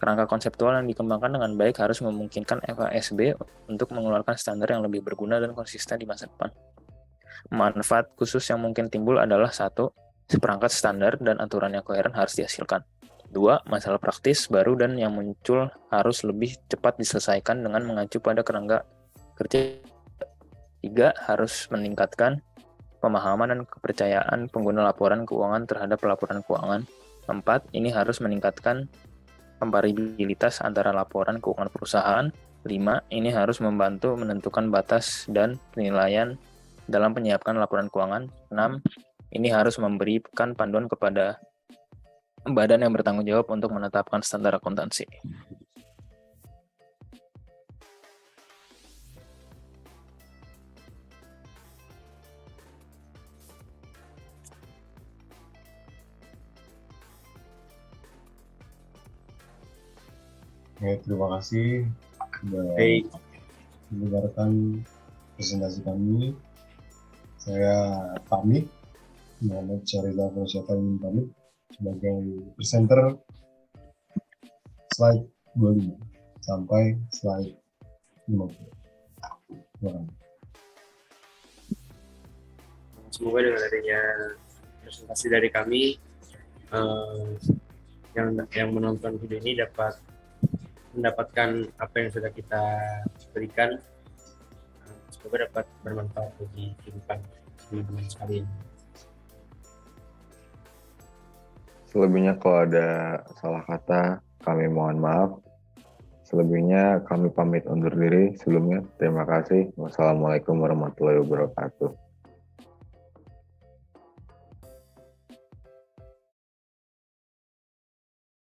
Kerangka konseptual yang dikembangkan dengan baik harus memungkinkan FASB untuk mengeluarkan standar yang lebih berguna dan konsisten di masa depan. Manfaat khusus yang mungkin timbul adalah 1. Seperangkat standar dan aturan yang koheren harus dihasilkan. 2. Masalah praktis baru dan yang muncul harus lebih cepat diselesaikan dengan mengacu pada kerangka kerja. 3. Harus meningkatkan pemahaman dan kepercayaan pengguna laporan keuangan terhadap laporan keuangan. 4. Ini harus meningkatkan komparabilitas antara laporan keuangan perusahaan. 5. Ini harus membantu menentukan batas dan penilaian dalam menyiapkan laporan keuangan. 6. Ini harus memberikan panduan kepada badan yang bertanggung jawab untuk menetapkan standar akuntansi. Oke, terima kasih sudah mendengarkan presentasi kami. Saya pamit, Muhammad Syahriza Prasyata pamit sebagai presenter slide 25 sampai slide 50. Terima kasih. Semoga dengan adanya presentasi dari kami, yang menonton video ini dapat mendapatkan apa yang sudah kita berikan. Semoga dapat bermanfaat bagi kehidupan teman-teman sekalian. Selebihnya kalau ada salah kata, kami mohon maaf. Selebihnya kami pamit undur diri. Sebelumnya, terima kasih. Wassalamualaikum warahmatullahi wabarakatuh.